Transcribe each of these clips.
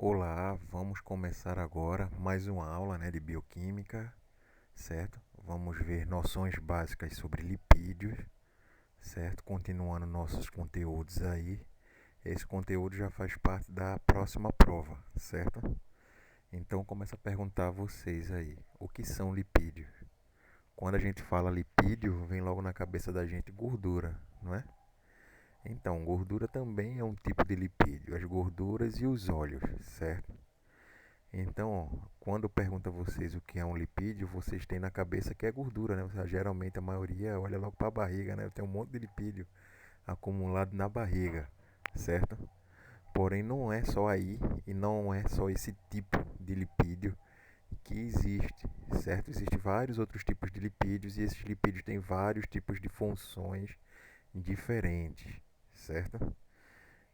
Olá, vamos começar agora mais uma aula, de bioquímica, certo? Vamos ver noções básicas sobre lipídios, certo? Continuando nossos conteúdos aí. Esse conteúdo já faz parte da próxima prova, certo? Então começo a perguntar a vocês aí, o que são lipídios? Quando a gente fala lipídio, vem logo na cabeça da gente gordura, não é? Então, gordura também é um tipo de lipídio, as gorduras e os óleos, certo? Então, quando eu pergunto a vocês o que é um lipídio, vocês têm na cabeça que é gordura, né? Geralmente a maioria olha logo para a barriga, né? Tem um monte de lipídio acumulado na barriga, certo? Porém, não é só aí e não é só esse tipo de lipídio que existe, certo? Existem vários outros tipos de lipídios e esses lipídios têm vários tipos de funções diferentes, certo?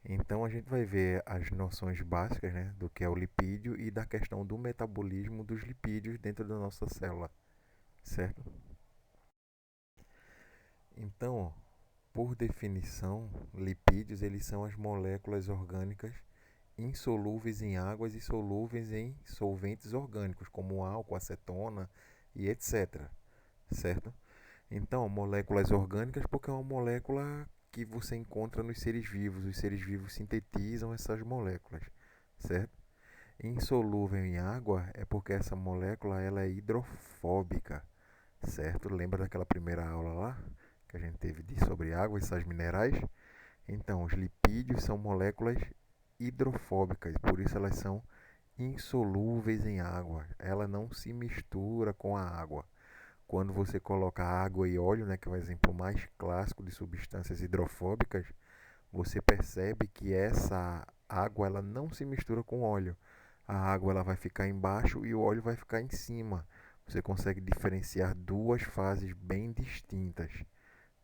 Então a gente vai ver as noções básicas, do que é o lipídio e da questão do metabolismo dos lipídios dentro da nossa célula, certo? Então, por definição, lipídios eles são as moléculas orgânicas insolúveis em águas e solúveis em solventes orgânicos, como álcool, acetona e etc, certo? Então, moléculas orgânicas porque é uma molécula que você encontra nos seres vivos. Os seres vivos sintetizam essas moléculas, certo? Insolúvel em água é porque essa molécula ela é hidrofóbica, certo? Lembra daquela primeira aula lá que a gente teve sobre água e sais minerais? Então, os lipídios são moléculas hidrofóbicas, por isso elas são insolúveis em água. Ela não se mistura com a água. Quando você coloca água e óleo, que é o exemplo mais clássico de substâncias hidrofóbicas, você percebe que essa água ela não se mistura com óleo. A água ela vai ficar embaixo e o óleo vai ficar em cima. Você consegue diferenciar duas fases bem distintas,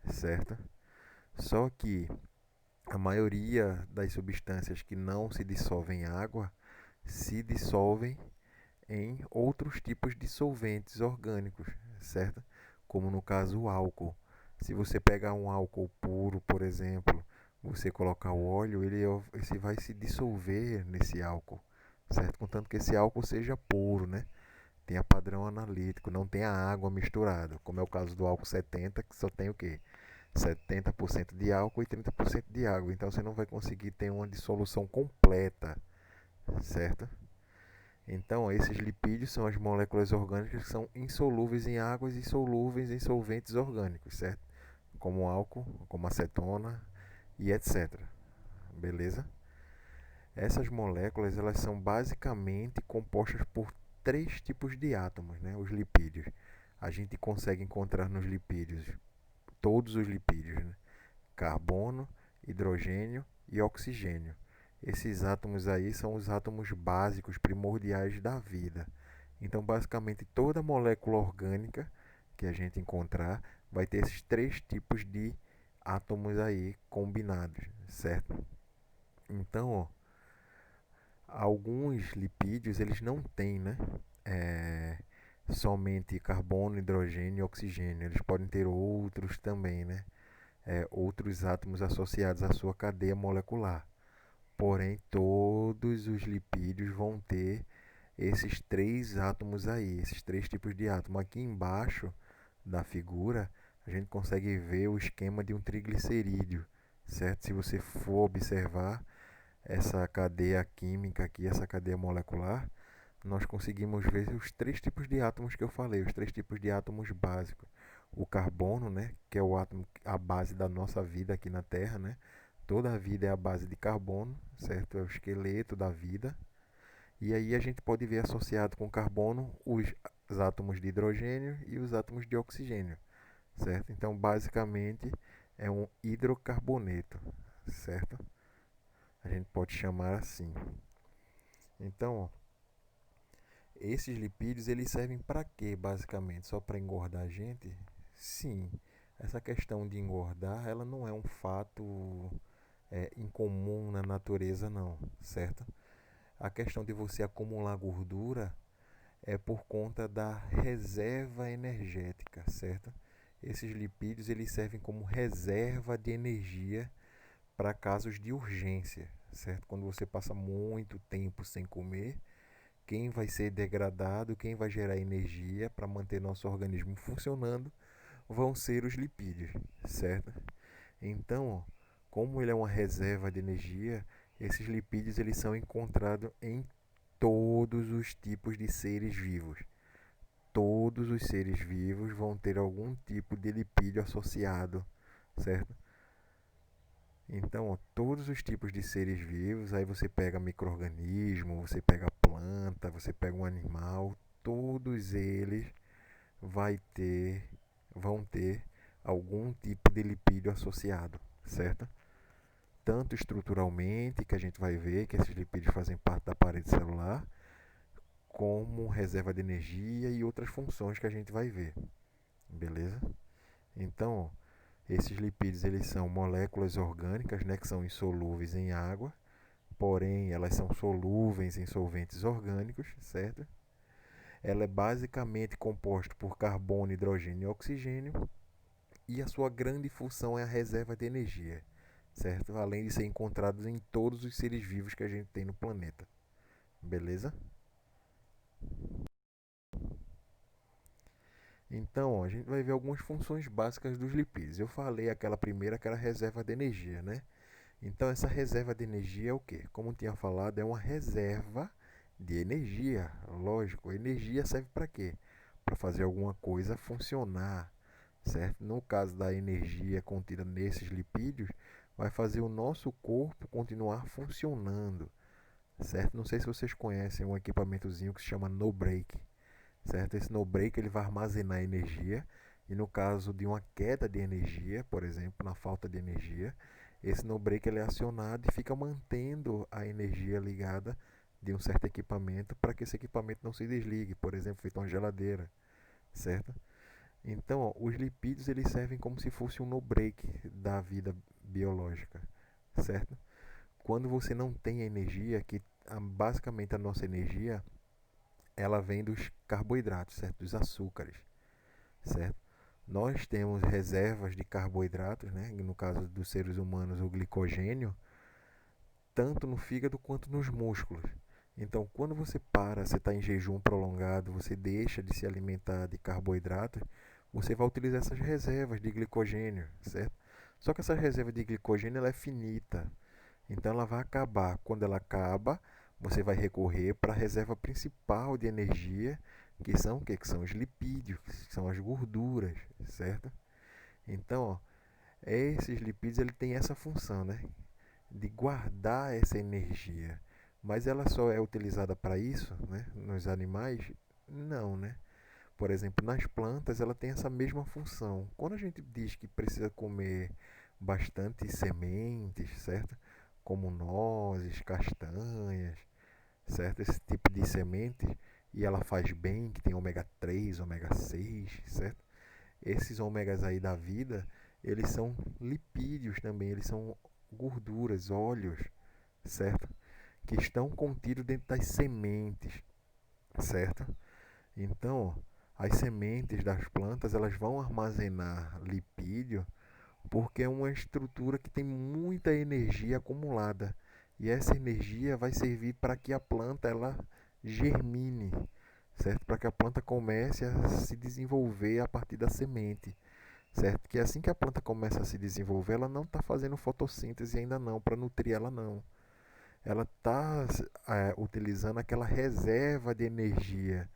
certo? Só que a maioria das substâncias que não se dissolvem em água se dissolvem em outros tipos de solventes orgânicos, certo? Como no caso o álcool. Se você pegar um álcool puro, por exemplo, você colocar o óleo, ele vai se dissolver nesse álcool, certo? Contanto que esse álcool seja puro, né? Tenha padrão analítico, não tenha água misturada, como é o caso do álcool 70, que só tem o quê? 70% de álcool e 30% de água. Então você não vai conseguir ter uma dissolução completa, certo? Então, esses lipídios são as moléculas orgânicas que são insolúveis em águas e solúveis em solventes orgânicos, certo? Como álcool, como acetona e etc. Beleza? Essas moléculas elas são basicamente compostas por três tipos de átomos, os lipídios. A gente consegue encontrar nos lipídios todos os lipídios, carbono, hidrogênio e oxigênio. Esses átomos aí são os átomos básicos primordiais da vida. Então, basicamente, toda molécula orgânica que a gente encontrar vai ter esses três tipos de átomos aí combinados, certo? Então, alguns lipídios eles não têm, É, somente carbono, hidrogênio e oxigênio. Eles podem ter outros também, outros átomos associados à sua cadeia molecular. Porém, todos os lipídios vão ter esses três átomos aí, esses três tipos de átomo. Aqui embaixo da figura, a gente consegue ver o esquema de um triglicerídeo, certo? Se você for observar essa cadeia química aqui, essa cadeia molecular, nós conseguimos ver os três tipos de átomos que eu falei, os três tipos de átomos básicos. O carbono, que é o átomo, a base da nossa vida aqui na Terra, Toda a vida é a base de carbono, certo? É o esqueleto da vida. E aí a gente pode ver associado com carbono os átomos de hidrogênio e os átomos de oxigênio, certo? Então, basicamente, é um hidrocarboneto, certo? A gente pode chamar assim. Então, esses lipídios eles servem para quê, basicamente? Só para engordar a gente? Sim. Essa questão de engordar, ela não é um fato incomum na natureza, não, certo? A questão de você acumular gordura é por conta da reserva energética, certo? Esses lipídios eles servem como reserva de energia para casos de urgência, certo? Quando você passa muito tempo sem comer, quem vai ser degradado, quem vai gerar energia para manter nosso organismo funcionando vão ser os lipídios, certo? Então, ó, como ele é uma reserva de energia, esses lipídios eles são encontrados em todos os tipos de seres vivos. Todos os seres vivos vão ter algum tipo de lipídio associado, certo? Então, ó, todos os tipos de seres vivos, aí você pega micro-organismo, você pega planta, você pega um animal, todos eles vai ter, vão ter algum tipo de lipídio associado, certo? Tanto estruturalmente, que a gente vai ver que esses lipídios fazem parte da parede celular, como reserva de energia e outras funções que a gente vai ver, beleza? Então, esses lipídios eles são moléculas orgânicas, né, que são insolúveis em água, porém elas são solúveis em solventes orgânicos, certo? Ela é basicamente composta por carbono, hidrogênio e oxigênio, e a sua grande função é a reserva de energia, certo? Além de ser encontrados em todos os seres vivos que a gente tem no planeta, beleza? Então, ó, a gente vai ver algumas funções básicas dos lipídios. Eu falei aquela primeira que era a reserva de energia, né? Então, essa reserva de energia é o quê? Como eu tinha falado, é uma reserva de energia. Lógico, energia serve para quê? Para fazer alguma coisa funcionar, certo? No caso da energia contida nesses lipídios, vai fazer o nosso corpo continuar funcionando, certo? Não sei se vocês conhecem um equipamentozinho que se chama no break, certo? Esse no break ele vai armazenar energia e no caso de uma queda de energia, por exemplo, na falta de energia, esse no break ele é acionado e fica mantendo a energia ligada de um certo equipamento para que esse equipamento não se desligue, por exemplo, feito uma geladeira, certo? Então, ó, os lipídios eles servem como se fosse um no break da vida biológica, certo? Quando você não tem energia, que basicamente a nossa energia ela vem dos carboidratos, certo? Dos açúcares, certo? Nós temos reservas de carboidratos, né? No caso dos seres humanos, o glicogênio, tanto no fígado quanto nos músculos. Então, quando você para, você está em jejum prolongado, você deixa de se alimentar de carboidratos, você vai utilizar essas reservas de glicogênio, certo? Só que essa reserva de glicogênio ela é finita, então ela vai acabar. Quando ela acaba, você vai recorrer para a reserva principal de energia, que são o quê? Que são os lipídios, que são as gorduras, certo? Então, ó, esses lipídios ele tem essa função, né? De guardar essa energia. Mas ela só é utilizada para isso, né? Nos animais? Não, né? Por exemplo, nas plantas ela tem essa mesma função. Quando a gente diz que precisa comer bastante sementes, certo? Como nozes, castanhas, certo? Esse tipo de sementes, e ela faz bem, que tem ômega 3, ômega 6, certo? Esses ômegas aí da vida, eles são lipídios também, eles são gorduras, óleos, certo? Que estão contidos dentro das sementes, certo? Então, as sementes das plantas, elas vão armazenar lipídio porque é uma estrutura que tem muita energia acumulada. E essa energia vai servir para que a planta ela germine, certo? Para que a planta comece a se desenvolver a partir da semente, certo? Que assim que a planta começa a se desenvolver, ela não está fazendo fotossíntese ainda não, para nutrir ela não. Ela está utilizando aquela reserva de energia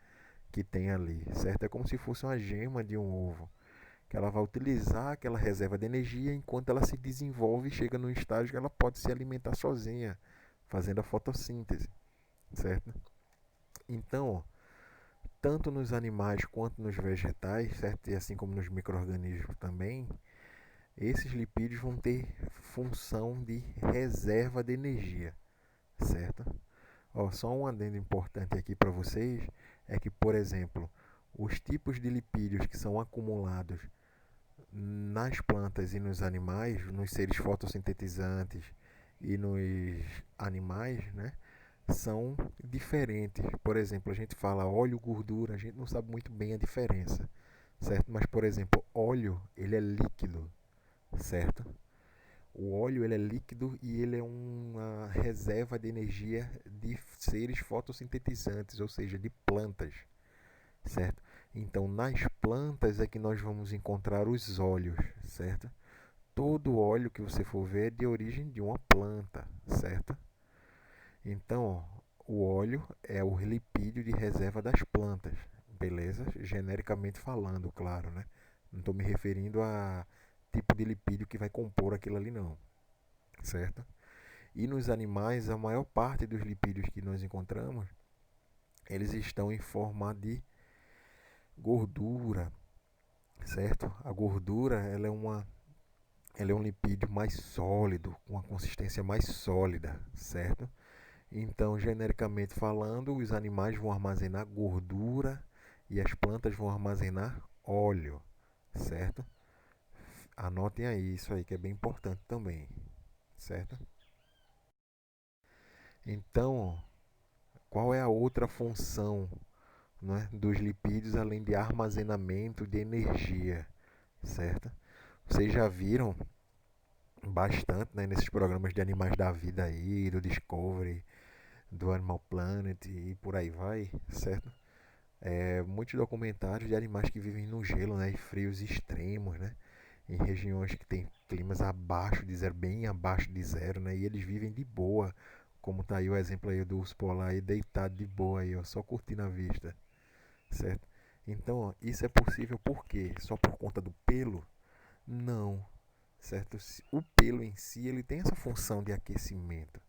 que tem ali, certo? É como se fosse uma gema de um ovo, que ela vai utilizar aquela reserva de energia enquanto ela se desenvolve e chega num estágio que ela pode se alimentar sozinha, fazendo a fotossíntese, certo? Então, ó, tanto nos animais quanto nos vegetais, certo? E assim como nos micro-organismos também, esses lipídios vão ter função de reserva de energia, certo? Ó, só um adendo importante aqui para vocês é que, por exemplo, os tipos de lipídios que são acumulados nas plantas e nos animais, nos seres fotossintetizantes e nos animais, né, são diferentes. Por exemplo, a gente fala óleo, gordura, a gente não sabe muito bem a diferença, certo? Mas, por exemplo, óleo, ele é líquido, certo? O óleo ele é líquido e ele é uma reserva de energia de seres fotossintetizantes, ou seja, de plantas, certo? Então, nas plantas é que nós vamos encontrar os óleos, certo? Todo óleo que você for ver é de origem de uma planta, certo? Então, o óleo é o lipídio de reserva das plantas, beleza? Genericamente falando, claro, né? Não estou me referindo a tipo de lipídio que vai compor aquilo ali, não, certo? E nos animais, a maior parte dos lipídios que nós encontramos, eles estão em forma de gordura, certo? A gordura, ela é um lipídio mais sólido, com uma consistência mais sólida, certo? Então, genericamente falando, os animais vão armazenar gordura e as plantas vão armazenar óleo, certo? Anotem aí isso aí que é bem importante também, certo? Então, qual é a outra função, né, dos lipídios além de armazenamento de energia, certo? Vocês já viram bastante, né, nesses programas de animais da vida aí, do Discovery, do Animal Planet e por aí vai, certo? Muitos documentários de animais que vivem no gelo, né, em frios extremos, né, em regiões que tem climas abaixo de zero, bem abaixo de zero, né, e eles vivem de boa, como tá aí o exemplo aí do urso polar aí deitado de boa aí, ó, só curtindo a vista, certo? Então, ó, isso é possível por quê? Só por conta do pelo? Não, certo? O pelo em si ele tem essa função de aquecimento,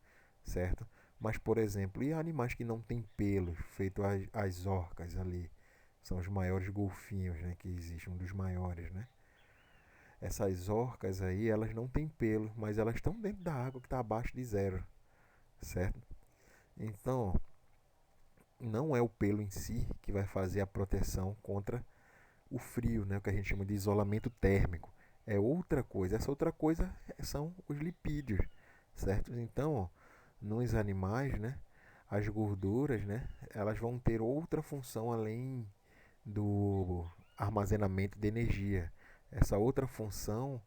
certo? Mas, por exemplo, e animais que não têm pelos, feito as orcas ali, são os maiores golfinhos, né, que existem, um dos maiores, né? Essas orcas aí, elas não têm pelo, mas elas estão dentro da água que está abaixo de zero, certo? Então, não é o pelo em si que vai fazer a proteção contra o frio, né, o que a gente chama de isolamento térmico. É outra coisa. Essa outra coisa são os lipídios, certo? Então, ó, nos animais, né, as gorduras, né, elas vão ter outra função além do armazenamento de energia. Essa outra função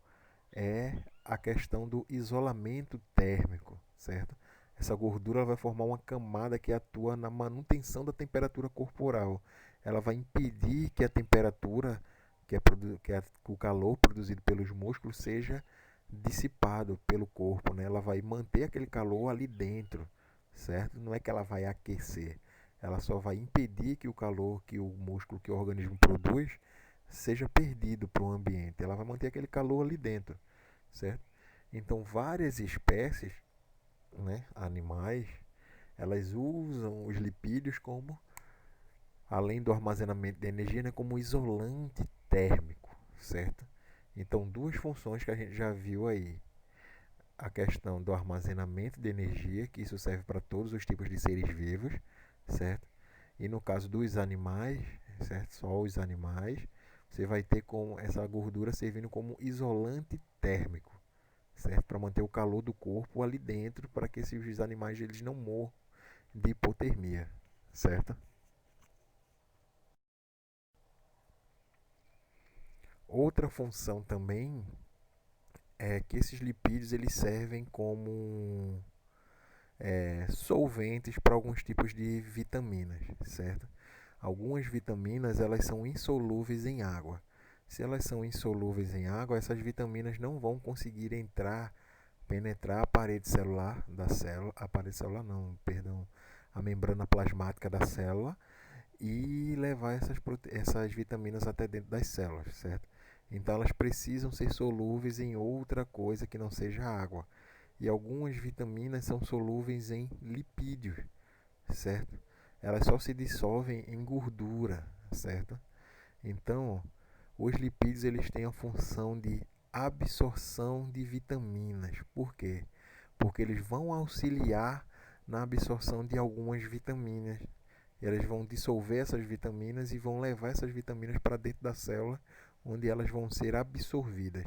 é a questão do isolamento térmico, certo? Essa gordura vai formar uma camada que atua na manutenção da temperatura corporal. Ela vai impedir que a temperatura, que o calor produzido pelos músculos seja dissipado pelo corpo, né? Ela vai manter aquele calor ali dentro, certo? Não é que ela vai aquecer, ela só vai impedir que o calor que o músculo, que o organismo produz, seja perdido para o ambiente. Ela vai manter aquele calor ali dentro, certo? Então, várias espécies, né, animais, elas usam os lipídios como, além do armazenamento de energia, né, como isolante térmico, certo? Então, duas funções que a gente já viu aí. A questão do armazenamento de energia, que isso serve para todos os tipos de seres vivos, certo? E no caso dos animais, certo? Só os animais, você vai ter com essa gordura servindo como isolante térmico, certo? Para manter o calor do corpo ali dentro, para que esses animais eles não morram de hipotermia, certo? Outra função também é que esses lipídios eles servem como solventes para alguns tipos de vitaminas, certo? Algumas vitaminas elas são insolúveis em água. Se elas são insolúveis em água, essas vitaminas não vão conseguir penetrar a parede celular da célula, a parede celular não, perdão, a membrana plasmática da célula e levar essas vitaminas até dentro das células, certo? Então elas precisam ser solúveis em outra coisa que não seja água. E algumas vitaminas são solúveis em lipídios, certo? Elas só se dissolvem em gordura, certo? Então, os lipídios eles têm a função de absorção de vitaminas. Por quê? Porque eles vão auxiliar na absorção de algumas vitaminas. Eles vão dissolver essas vitaminas e vão levar essas vitaminas para dentro da célula, onde elas vão ser absorvidas,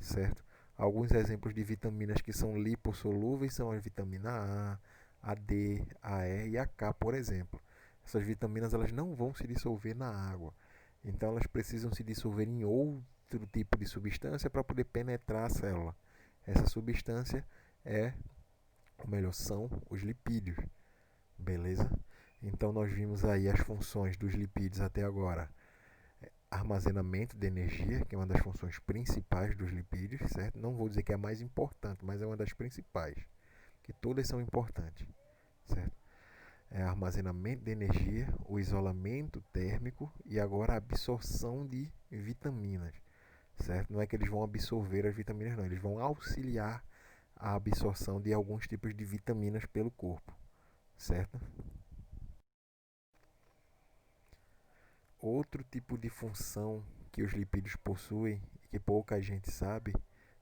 certo? Alguns exemplos de vitaminas que são lipossolúveis são a vitamina A D, a E e a K, por exemplo. Essas vitaminas elas não vão se dissolver na água, então elas precisam se dissolver em outro tipo de substância para poder penetrar a célula. Essa substância é, ou melhor, são os lipídios, beleza? Então nós vimos aí as funções dos lipídios até agora. Armazenamento de energia, que é uma das funções principais dos lipídios, certo? Não vou dizer que é a mais importante, mas é uma das principais, que todas são importantes, certo? É armazenamento de energia, o isolamento térmico e agora a absorção de vitaminas, certo? Não é que eles vão absorver as vitaminas, não, eles vão auxiliar a absorção de alguns tipos de vitaminas pelo corpo, certo? Outro tipo de função que os lipídios possuem e que pouca gente sabe,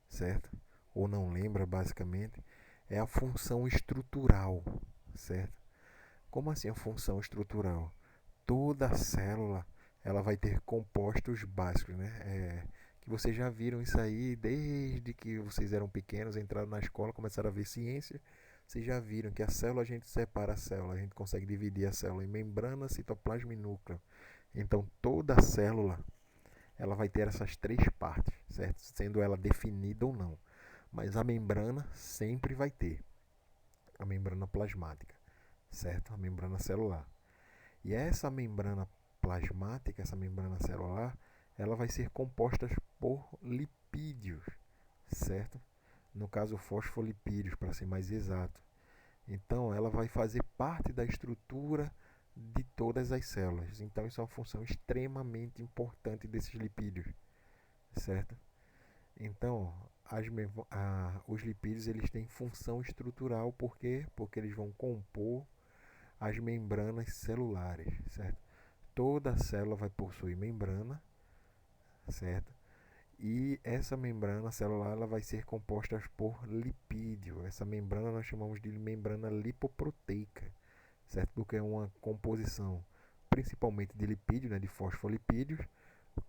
certo? Ou não lembra basicamente, é a função estrutural, certo? Como assim a função estrutural? Toda célula ela vai ter compostos básicos, né? Que vocês já viram isso aí desde que vocês eram pequenos, entraram na escola, começaram a ver ciência. Vocês já viram que a célula a gente separa a célula, a gente consegue dividir a célula em membrana, citoplasma e núcleo. Então toda célula ela vai ter essas três partes, certo? Sendo ela definida ou não. Mas a membrana sempre vai ter a membrana plasmática, certo? A membrana celular. E essa membrana plasmática, essa membrana celular, ela vai ser composta por lipídios, certo? No caso, fosfolipídios, para ser mais exato. Então, ela vai fazer parte da estrutura de todas as células. Então, isso é uma função extremamente importante desses lipídios, certo? Então, os lipídios eles têm função estrutural, por quê? Porque eles vão compor as membranas celulares, certo? Toda célula vai possuir membrana, certo? E essa membrana celular ela vai ser composta por lipídio. Essa membrana nós chamamos de membrana lipoproteica, certo? Porque é uma composição principalmente de lipídio, né, de fosfolipídios,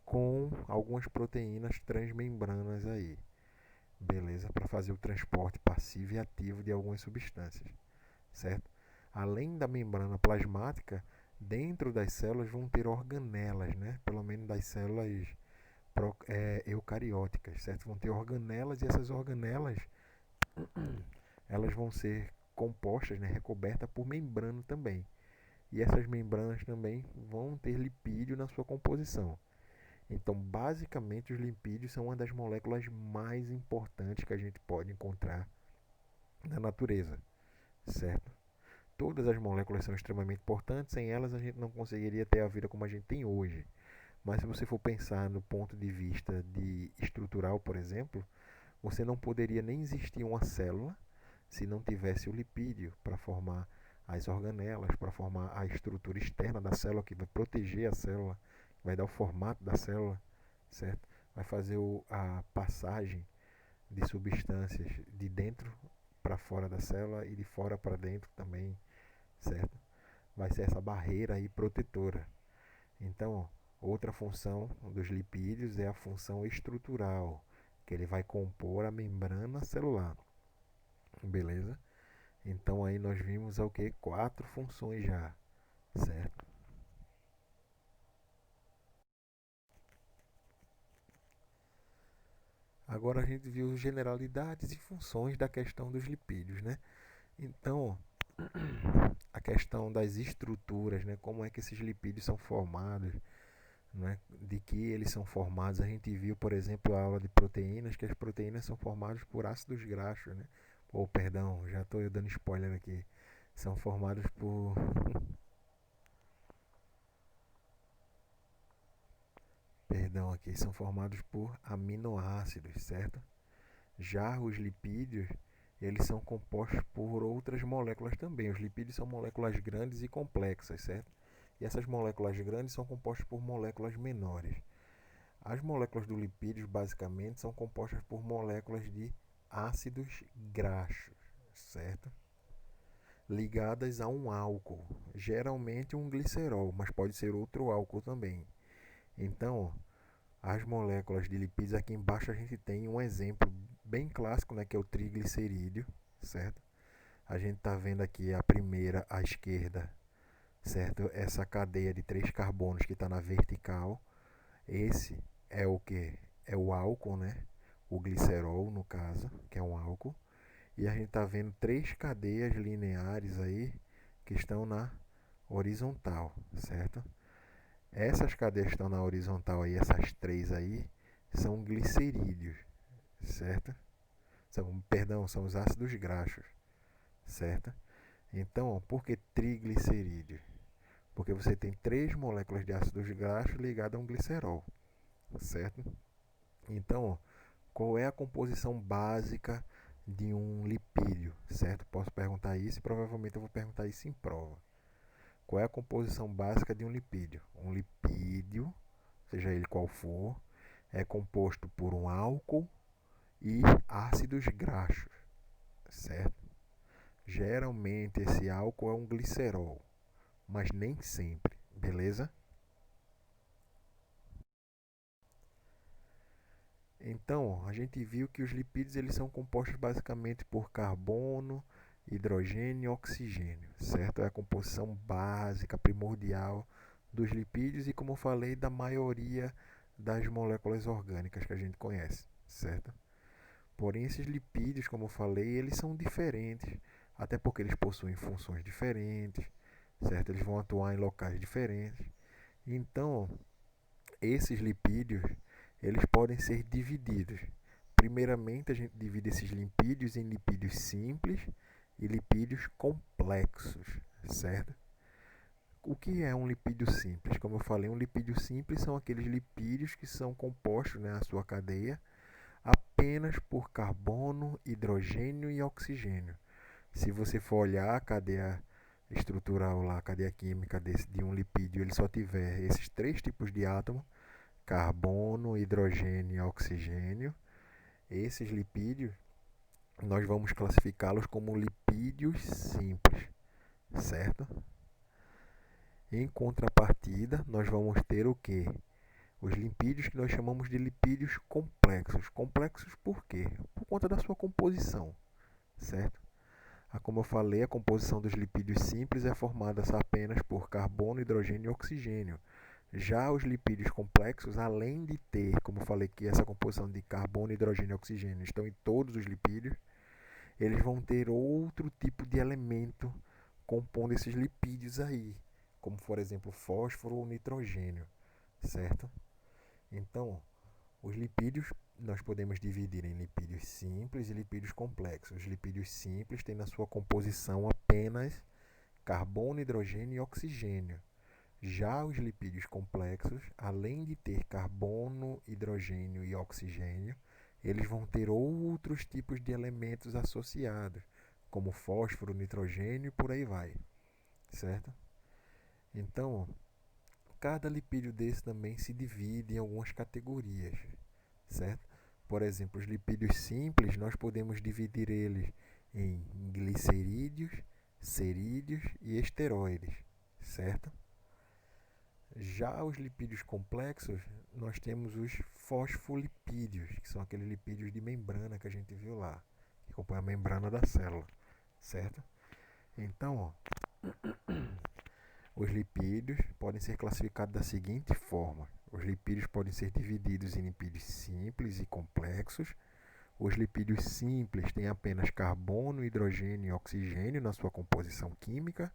com algumas proteínas transmembranas aí, beleza? Para fazer o transporte passivo e ativo de algumas substâncias, certo? Além da membrana plasmática, dentro das células vão ter organelas, né? Pelo menos das células eucarióticas, certo? Vão ter organelas e essas organelas elas vão ser compostas, né? Recobertas por membrana também. E essas membranas também vão ter lipídio na sua composição. Então, basicamente, os lipídios são uma das moléculas mais importantes que a gente pode encontrar na natureza, certo? Todas as moléculas são extremamente importantes, sem elas a gente não conseguiria ter a vida como a gente tem hoje. Mas se você for pensar no ponto de vista de estrutural, por exemplo, você não poderia nem existir uma célula se não tivesse o lipídio para formar as organelas, para formar a estrutura externa da célula que vai proteger a célula, vai dar o formato da célula, certo? Vai fazer a passagem de substâncias de dentro para fora da célula e de fora para dentro também, certo? Vai ser essa barreira aí protetora. Então, outra função dos lipídios é a função estrutural, que ele vai compor a membrana celular. Beleza? Então aí nós vimos o que? 4 funções já, certo? Agora a gente viu generalidades e funções da questão dos lipídios, né? Então, a questão das estruturas, né? Como é que esses lipídios são formados, né? De que eles são formados. A gente viu, por exemplo, a aula de proteínas, que as proteínas são formadas por ácidos graxos, né? Ou, perdão, já estou dando spoiler aqui. São formados por... Perdão aqui, são formados por aminoácidos, certo? Já os lipídios, eles são compostos por outras moléculas também. Os lipídios são moléculas grandes e complexas, certo? E essas moléculas grandes são compostas por moléculas menores. As moléculas do lipídio, basicamente, são compostas por moléculas de ácidos graxos, certo? Ligadas a um álcool, geralmente um glicerol, mas pode ser outro álcool também. Então, as moléculas de lipídios, aqui embaixo a gente tem um exemplo bem clássico, né, que é o triglicerídeo, certo? A gente está vendo aqui a primeira à esquerda, certo? Essa cadeia de 3 carbonos que está na vertical. Esse é o que? É o álcool, né? o glicerol, no caso, que é um álcool, e a gente está vendo 3 cadeias lineares aí que estão na horizontal, certo? Essas cadeias que estão na horizontal aí, essas 3 aí, são glicerídeos, certo? Perdão, são os ácidos graxos, certo? Então, por que triglicerídeos? Porque você tem 3 moléculas de ácidos graxos ligadas a um glicerol, certo? Então, qual é a composição básica de um lipídio, certo? Posso perguntar isso e provavelmente eu vou perguntar isso em prova. Qual é a composição básica de um lipídio? Um lipídio, seja ele qual for, é composto por um álcool e ácidos graxos, certo? Geralmente esse álcool é um glicerol, mas nem sempre, beleza? Então, a gente viu que os lipídios eles são compostos basicamente por carbono, hidrogênio e oxigênio, certo? É a composição básica, primordial dos lipídios e, como eu falei, da maioria das moléculas orgânicas que a gente conhece, certo? Porém, esses lipídios, como eu falei, eles são diferentes, até porque eles possuem funções diferentes, certo? Eles vão atuar em locais diferentes. Então, esses lipídios, eles podem ser divididos. Primeiramente, a gente divide esses lipídios em lipídios simples e lipídios complexos, certo? O que é um lipídio simples? Como eu falei, um lipídio simples são aqueles lipídios que são compostos, né, a sua cadeia, apenas por carbono, hidrogênio e oxigênio. Se você for olhar a cadeia estrutural lá, a cadeia química de um lipídio, ele só tiver esses 3 tipos de átomo, carbono, hidrogênio e oxigênio. Esses lipídios, nós vamos classificá-los como lipídios simples, certo? Em contrapartida, nós vamos ter o quê? Os lipídios que nós chamamos de lipídios complexos. Complexos por quê? Por conta da sua composição, certo? Como eu falei, a composição dos lipídios simples é formada apenas por carbono, hidrogênio e oxigênio. Já os lipídios complexos, além de ter, como eu falei, que essa composição de carbono, hidrogênio e oxigênio estão em todos os lipídios, eles vão ter outro tipo de elemento compondo esses lipídios aí, como por exemplo fósforo ou nitrogênio, certo? Então, os lipídios nós podemos dividir em lipídios simples e lipídios complexos. Os lipídios simples têm na sua composição apenas carbono, hidrogênio e oxigênio. Já os lipídios complexos, além de ter carbono, hidrogênio e oxigênio, eles vão ter outros tipos de elementos associados, como fósforo, nitrogênio e por aí vai, certo? Então, cada lipídio desse também se divide em algumas categorias, certo? Por exemplo, os lipídios simples, nós podemos dividir eles em glicerídeos, cerídeos e esteroides, certo? Já os lipídios complexos, nós temos os fosfolipídios, que são aqueles lipídios de membrana que a gente viu lá, que compõem a membrana da célula, certo? Então, os lipídios podem ser classificados da seguinte forma: os lipídios podem ser divididos em lipídios simples e complexos. Os lipídios simples têm apenas carbono, hidrogênio e oxigênio na sua composição química.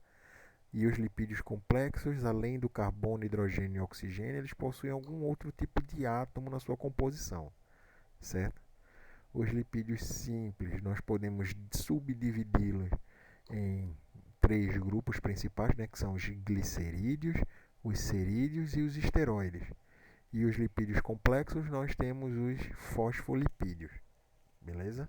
E os lipídios complexos, além do carbono, hidrogênio e oxigênio, eles possuem algum outro tipo de átomo na sua composição, certo? Os lipídios simples, nós podemos subdividi-los em 3 grupos principais, né, que são os glicerídeos, os cerídeos e os esteroides. E os lipídios complexos, nós temos os fosfolipídios, beleza?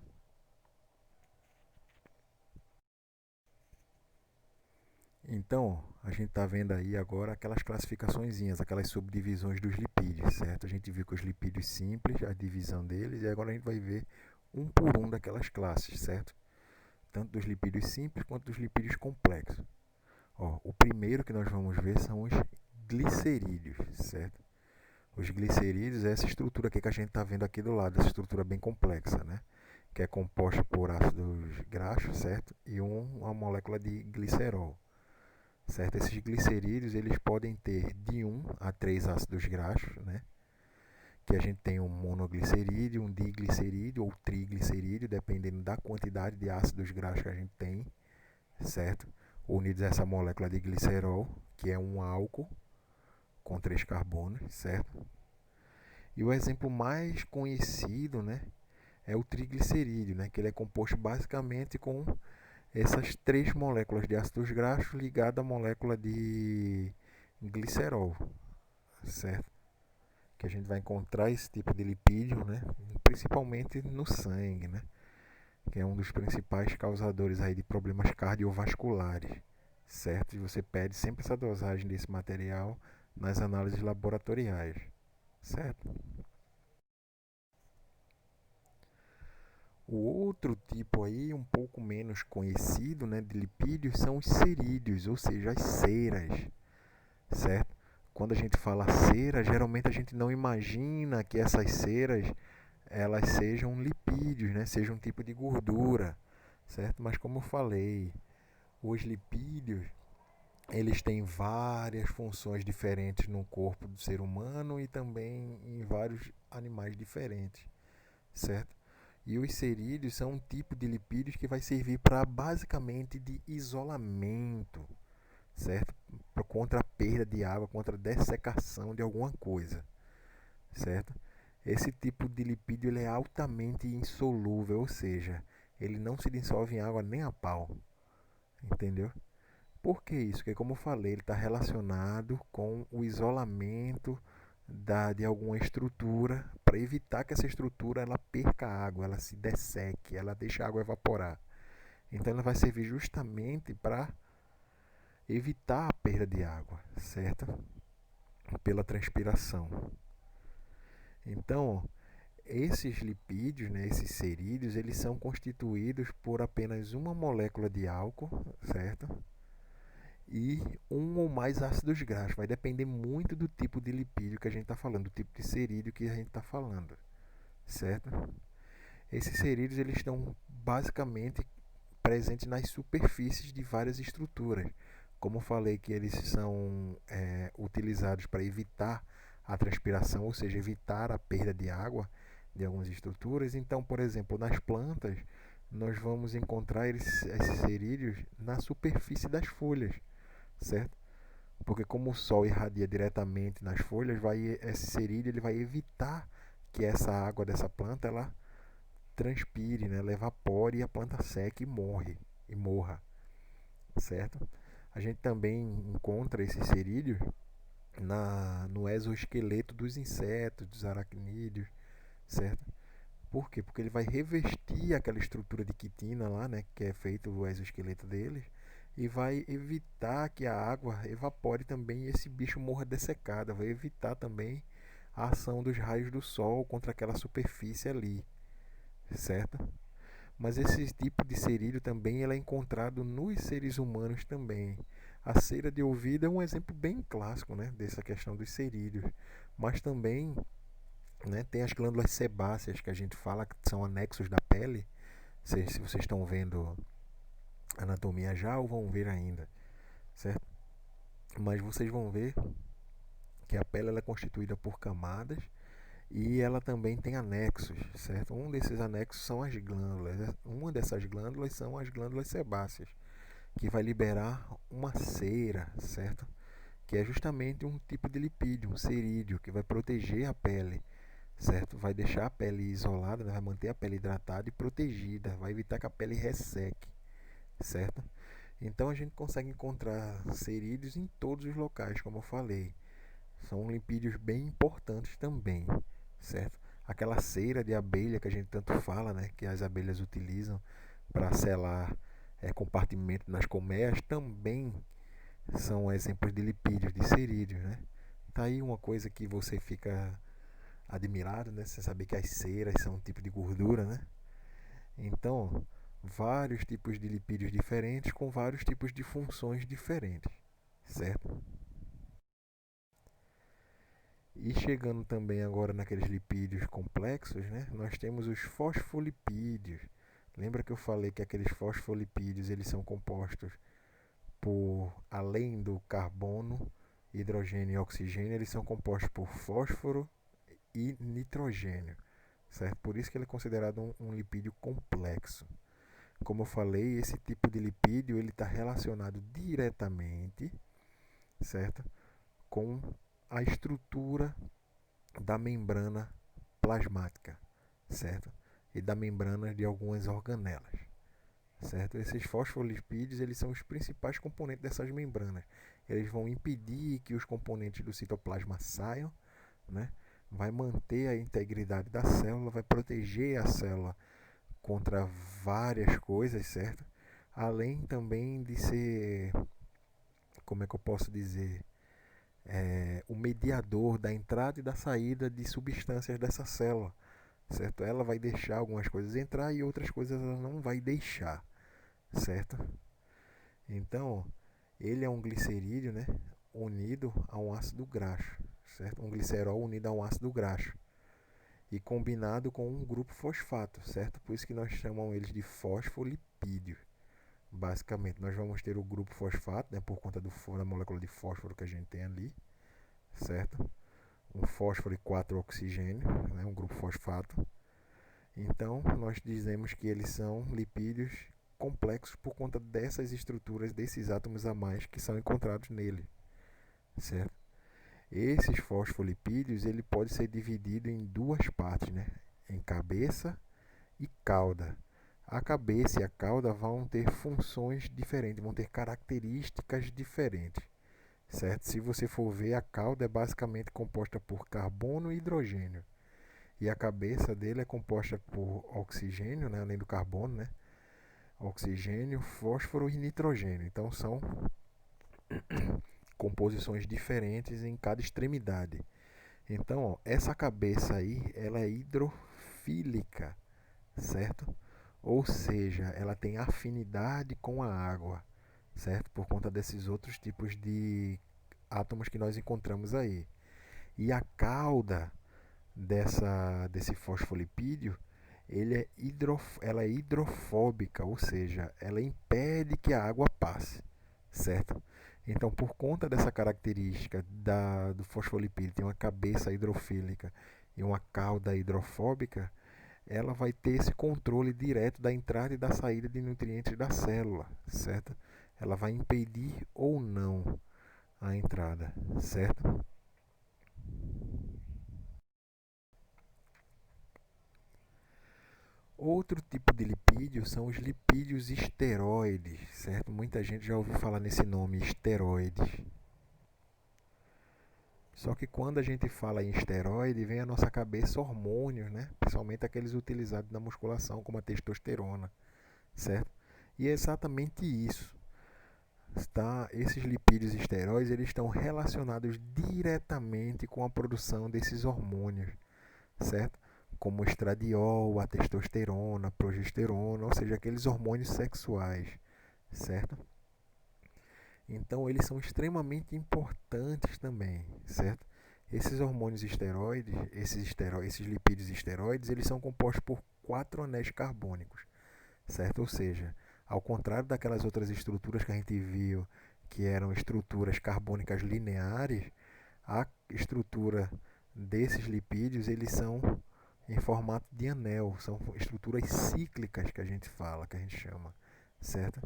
Então, a gente está vendo aí agora aquelas classificaçõezinhas, aquelas subdivisões dos lipídios, certo? A gente viu que os lipídios simples, a divisão deles, e agora a gente vai ver um por um daquelas classes, certo? Tanto dos lipídios simples quanto dos lipídios complexos. Ó, o primeiro que nós vamos ver são os glicerídeos, certo? Os glicerídeos é essa estrutura aqui que a gente está vendo aqui do lado, essa estrutura bem complexa, né? Que é composta por ácidos graxos, certo? E uma molécula de glicerol. Certo? Esses glicerídeos eles podem ter de 1 a 3 ácidos graxos, né? que a gente tem um monoglicerídeo, um diglicerídeo ou triglicerídeo, dependendo da quantidade de ácidos graxos que a gente tem, certo? Unidos a essa molécula de glicerol, que é um álcool com 3 carbonos, certo? E o exemplo mais conhecido, né, é o triglicerídeo, né, que ele é composto basicamente com essas 3 moléculas de ácidos graxos ligadas à molécula de glicerol, certo? Que a gente vai encontrar esse tipo de lipídio, né, principalmente no sangue, né, que é um dos principais causadores aí de problemas cardiovasculares, certo? E você pede sempre essa dosagem desse material nas análises laboratoriais, certo? O outro tipo aí, um pouco menos conhecido, né, de lipídios, são os cerídeos, ou seja, as ceras, certo? Quando a gente fala cera, geralmente a gente não imagina que essas ceras elas sejam lipídios, né, sejam um tipo de gordura, certo? Mas como eu falei, os lipídios eles têm várias funções diferentes no corpo do ser humano e também em vários animais diferentes, certo? E os cerídeos são um tipo de lipídios que vai servir para basicamente de isolamento, certo? Contra a perda de água, contra a dessecação de alguma coisa, certo? Esse tipo de lipídio ele é altamente insolúvel, ou seja, ele não se dissolve em água nem a pau, entendeu? Por que isso? Porque, como eu falei, ele está relacionado com o isolamento de alguma estrutura para evitar que essa estrutura ela perca água, ela se desseque, ela deixe a água evaporar. Então, ela vai servir justamente para evitar a perda de água, certo? Pela transpiração. Então, esses lipídios, né, esses cerídeos, eles são constituídos por apenas uma molécula de álcool, certo? E um ou mais ácidos graxos. Vai depender muito do tipo de lipídio que a gente está falando, do tipo de cerídeo que a gente está falando, certo? Esses cerídeos eles estão basicamente presentes nas superfícies de várias estruturas. Como eu falei que eles são utilizados para evitar a transpiração, ou seja, evitar a perda de água de algumas estruturas. Então, por exemplo, nas plantas, nós vamos encontrar esses cerídeos na superfície das folhas, certo? Porque como o sol irradia diretamente nas folhas, esse cerídeo ele vai evitar que essa água dessa planta ela transpire, né? Ela evapore e a planta seque e morra, certo? A gente também encontra esses cerídeos no exoesqueleto dos insetos, dos aracnídeos, certo? Por quê? Porque ele vai revestir aquela estrutura de quitina lá, né, que é feito o exoesqueleto deles, e vai evitar que a água evapore também e esse bicho morra dessecado. Vai evitar também a ação dos raios do sol contra aquela superfície ali, certo? Mas esse tipo de cerídeo também ele é encontrado nos seres humanos também. A cera de ouvido é um exemplo bem clássico, né, dessa questão dos cerídeos. Mas também, né, tem as glândulas sebáceas que a gente fala que são anexos da pele. Se vocês estão vendo anatomia já ou vão ver ainda, certo? Mas vocês vão ver que a pele ela é constituída por camadas e ela também tem anexos, certo? Um desses anexos são as glândulas. Uma dessas glândulas são as glândulas sebáceas, que vai liberar uma cera, certo? Que é justamente um tipo de lipídio, um cerídeo, que vai proteger a pele, certo? Vai deixar a pele isolada, né? Vai manter a pele hidratada e protegida, vai evitar que a pele resseque, certo? Então a gente consegue encontrar cerídeos em todos os locais, como eu falei. São lipídios bem importantes também, certo? Aquela cera de abelha que a gente tanto fala, né, que as abelhas utilizam para selar compartimentos nas colmeias, também são exemplos de lipídios, de cerídeos, né? Tá aí uma coisa que você fica admirado, né? Você saber que as ceras são um tipo de gordura, né? Então, vários tipos de lipídios diferentes com vários tipos de funções diferentes, certo? E chegando também agora naqueles lipídios complexos, né? Nós temos os fosfolipídios. Lembra que eu falei que aqueles fosfolipídios eles são compostos por, além do carbono, hidrogênio e oxigênio, eles são compostos por fósforo e nitrogênio, certo? Por isso que ele é considerado um lipídio complexo. Como eu falei, esse tipo de lipídio ele está relacionado diretamente, certo, com a estrutura da membrana plasmática, certo, e da membrana de algumas organelas, certo? Esses fosfolipídios eles são os principais componentes dessas membranas. Eles vão impedir que os componentes do citoplasma saiam, né? Vai manter a integridade da célula, vai proteger a célula contra várias coisas, certo? Além também de ser, como é que eu posso dizer, o mediador da entrada e da saída de substâncias dessa célula, certo? Ela vai deixar algumas coisas entrar e outras coisas ela não vai deixar, certo? Então, ele é um glicerídeo, né, unido a um ácido graxo, certo? Um glicerol unido a um ácido graxo e combinado com um grupo fosfato, certo? Por isso que nós chamamos eles de fosfolipídio. Basicamente, nós vamos ter o grupo fosfato, né, por conta da molécula de fósforo que a gente tem ali, certo? Um fósforo e 4 oxigênio, né, um grupo fosfato. Então, nós dizemos que eles são lipídios complexos por conta dessas estruturas, desses átomos a mais que são encontrados nele, certo? Esses fosfolipídios ele pode ser dividido em duas partes, né? Em cabeça e cauda. A cabeça e a cauda vão ter funções diferentes, vão ter características diferentes, certo? Se você for ver, a cauda é basicamente composta por carbono e hidrogênio. E a cabeça dele é composta por oxigênio, né? Além do carbono, né? Oxigênio, fósforo e nitrogênio. Então são composições diferentes em cada extremidade. Então, ó, essa cabeça aí, ela é hidrofílica, certo? Ou seja, ela tem afinidade com a água, certo? Por conta desses outros tipos de átomos que nós encontramos aí. E a cauda desse fosfolipídio, ela é hidrofóbica, ou seja, ela impede que a água passe, certo? Então, por conta dessa característica do fosfolipídio, tem uma cabeça hidrofílica e uma cauda hidrofóbica, ela vai ter esse controle direto da entrada e da saída de nutrientes da célula, certo? Ela vai impedir ou não a entrada, certo? Outro tipo de lipídio são os lipídios esteroides, certo? Muita gente já ouviu falar nesse nome, esteroides. Só que quando a gente fala em esteroide, vem à nossa cabeça hormônios, né? Principalmente aqueles utilizados na musculação, como a testosterona, certo? E é exatamente isso. Tá? Esses lipídios esteroides eles estão relacionados diretamente com a produção desses hormônios, certo? Como o estradiol, a testosterona, a progesterona, ou seja, aqueles hormônios sexuais, certo? Então eles são extremamente importantes também, certo? Esses hormônios esteroides, esses lipídios esteroides, eles são compostos por 4 anéis carbônicos, certo? Ou seja, ao contrário daquelas outras estruturas que a gente viu, que eram estruturas carbônicas lineares, a estrutura desses lipídios, eles são em formato de anel, são estruturas cíclicas que a gente fala, que a gente chama, certo?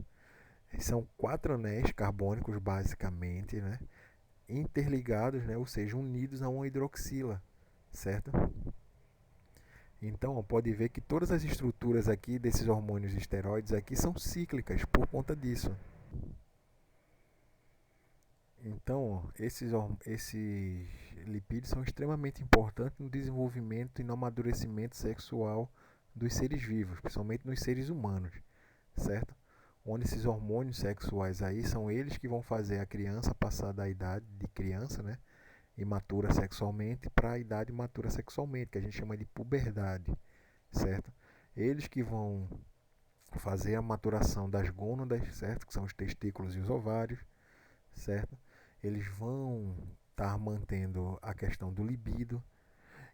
São 4 anéis carbônicos basicamente, né? Interligados, né? Ou seja, unidos a uma hidroxila, certo? Então, pode ver que todas as estruturas aqui desses hormônios esteroides aqui são cíclicas por conta disso. Então, esses lipídios são extremamente importantes no desenvolvimento e no amadurecimento sexual dos seres vivos, principalmente nos seres humanos, certo? Onde esses hormônios sexuais aí são eles que vão fazer a criança passar da idade de criança, né, imatura sexualmente, para a idade matura sexualmente, que a gente chama de puberdade, certo? Eles que vão fazer a maturação das gônadas, certo? Que são os testículos e os ovários, certo? Eles vão estar mantendo a questão do libido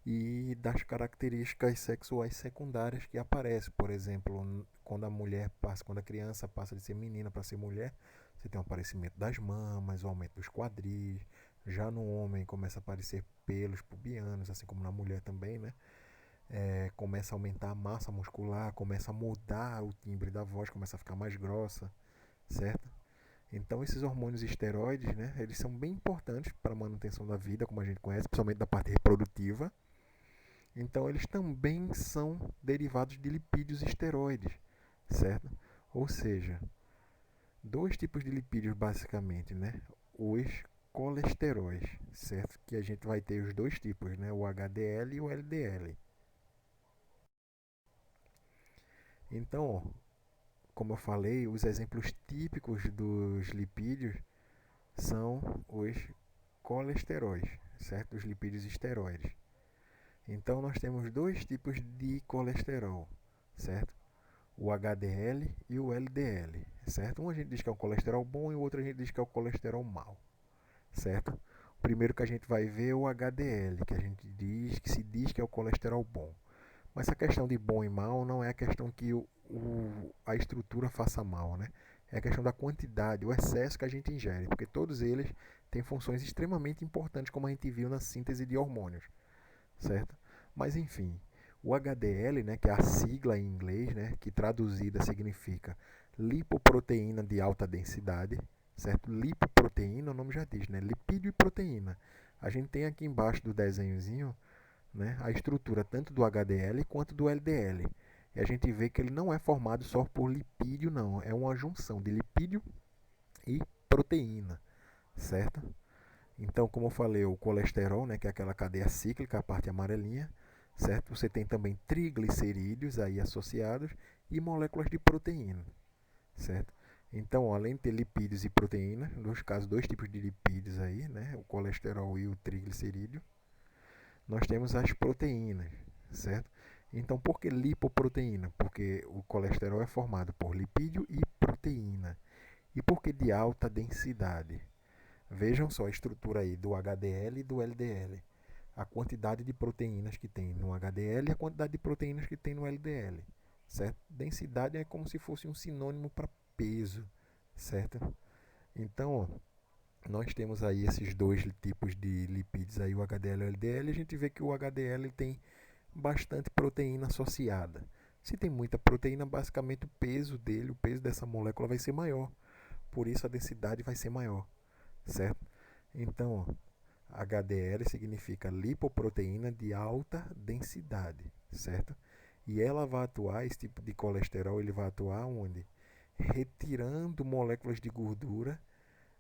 e das características sexuais secundárias que aparecem. Por exemplo, quando a criança passa de ser menina para ser mulher, você tem o aparecimento das mamas, o aumento dos quadris, Já no homem começa a aparecer pelos pubianos, assim como na mulher também, né? Começa a aumentar a massa muscular, começa a mudar o timbre da voz, começa a ficar mais grossa, certo? Então esses hormônios esteroides, né, eles são bem importantes para a manutenção da vida, como a gente conhece, principalmente da parte reprodutiva. Então eles também são derivados de lipídios esteroides, certo? Ou seja, dois tipos de lipídios basicamente, né? Os colesteróis, certo? Que a gente vai ter os dois tipos, né? O HDL e o LDL. Então, ó, como eu falei, os exemplos típicos dos lipídios são os colesteróis, certo? Os lipídios esteroides. Então nós temos dois tipos de colesterol, certo? O HDL e o LDL, certo? Um a gente diz que é o colesterol bom e o outro a gente diz que é o colesterol mau, certo? O primeiro que a gente vai ver é o HDL, que a gente diz que se diz que é o colesterol bom. Mas essa questão de bom e mal não é a questão que a estrutura faça mal, né? É a questão da quantidade, o excesso que a gente ingere, porque todos eles têm funções extremamente importantes, como a gente viu na síntese de hormônios, certo? Mas enfim, o HDL, né, que é a sigla em inglês, né, que traduzida significa lipoproteína de alta densidade, certo? Lipoproteína, o nome já diz, né? Lipídio e proteína. A gente tem aqui embaixo do desenhozinho, né, a estrutura tanto do HDL quanto do LDL. E a gente vê que ele não é formado só por lipídio, não. É uma junção de lipídio e proteína, certo? Então, como eu falei, o colesterol, né, que é aquela cadeia cíclica, a parte amarelinha, certo? Você tem também triglicerídeos aí associados e moléculas de proteína, certo? Então, além de ter lipídios e proteína, nos casos dois tipos de lipídios aí, né, o colesterol e o triglicerídeo, nós temos as proteínas, certo? Então, por que lipoproteína? Porque o colesterol é formado por lipídio e proteína. E por que de alta densidade? Vejam só a estrutura aí do HDL e do LDL. A quantidade de proteínas que tem no HDL e a quantidade de proteínas que tem no LDL, certo? Densidade é como se fosse um sinônimo para peso, certo? Então, ó, nós temos aí esses dois tipos de lipídios aí, o HDL e o LDL, e a gente vê que o HDL tem bastante proteína associada. Se tem muita proteína, basicamente o peso dele, o peso dessa molécula vai ser maior. Por isso a densidade vai ser maior, certo? Então, HDL significa lipoproteína de alta densidade, certo? E ela vai atuar, esse tipo de colesterol, ele vai atuar onde? Retirando moléculas de gordura,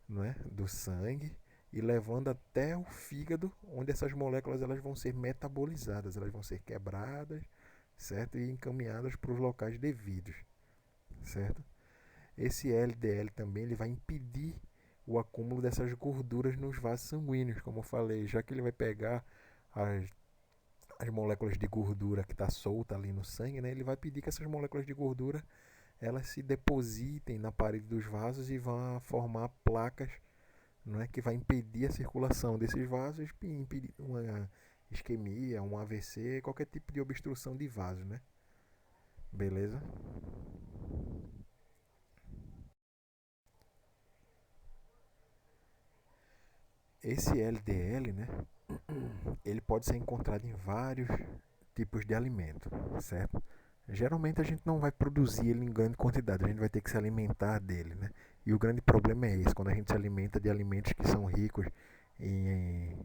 não é, do sangue e levando até o fígado, onde essas moléculas elas vão ser metabolizadas, elas vão ser quebradas, certo? E encaminhadas para os locais devidos, certo? Esse LDL também ele vai impedir o acúmulo dessas gorduras nos vasos sanguíneos, como eu falei, já que ele vai pegar as, as moléculas de gordura que está solta ali no sangue, né? Ele vai pedir que essas moléculas de gordura elas se depositem na parede dos vasos e vão formar placas, não é, que vai impedir a circulação desses vasos, impedir uma isquemia, um AVC, qualquer tipo de obstrução de vaso, né? Beleza? Esse LDL, né, ele pode ser encontrado em vários tipos de alimento, certo? Geralmente a gente não vai produzir ele em grande quantidade, a gente vai ter que se alimentar dele, né? E o grande problema é esse, quando a gente se alimenta de alimentos que são ricos em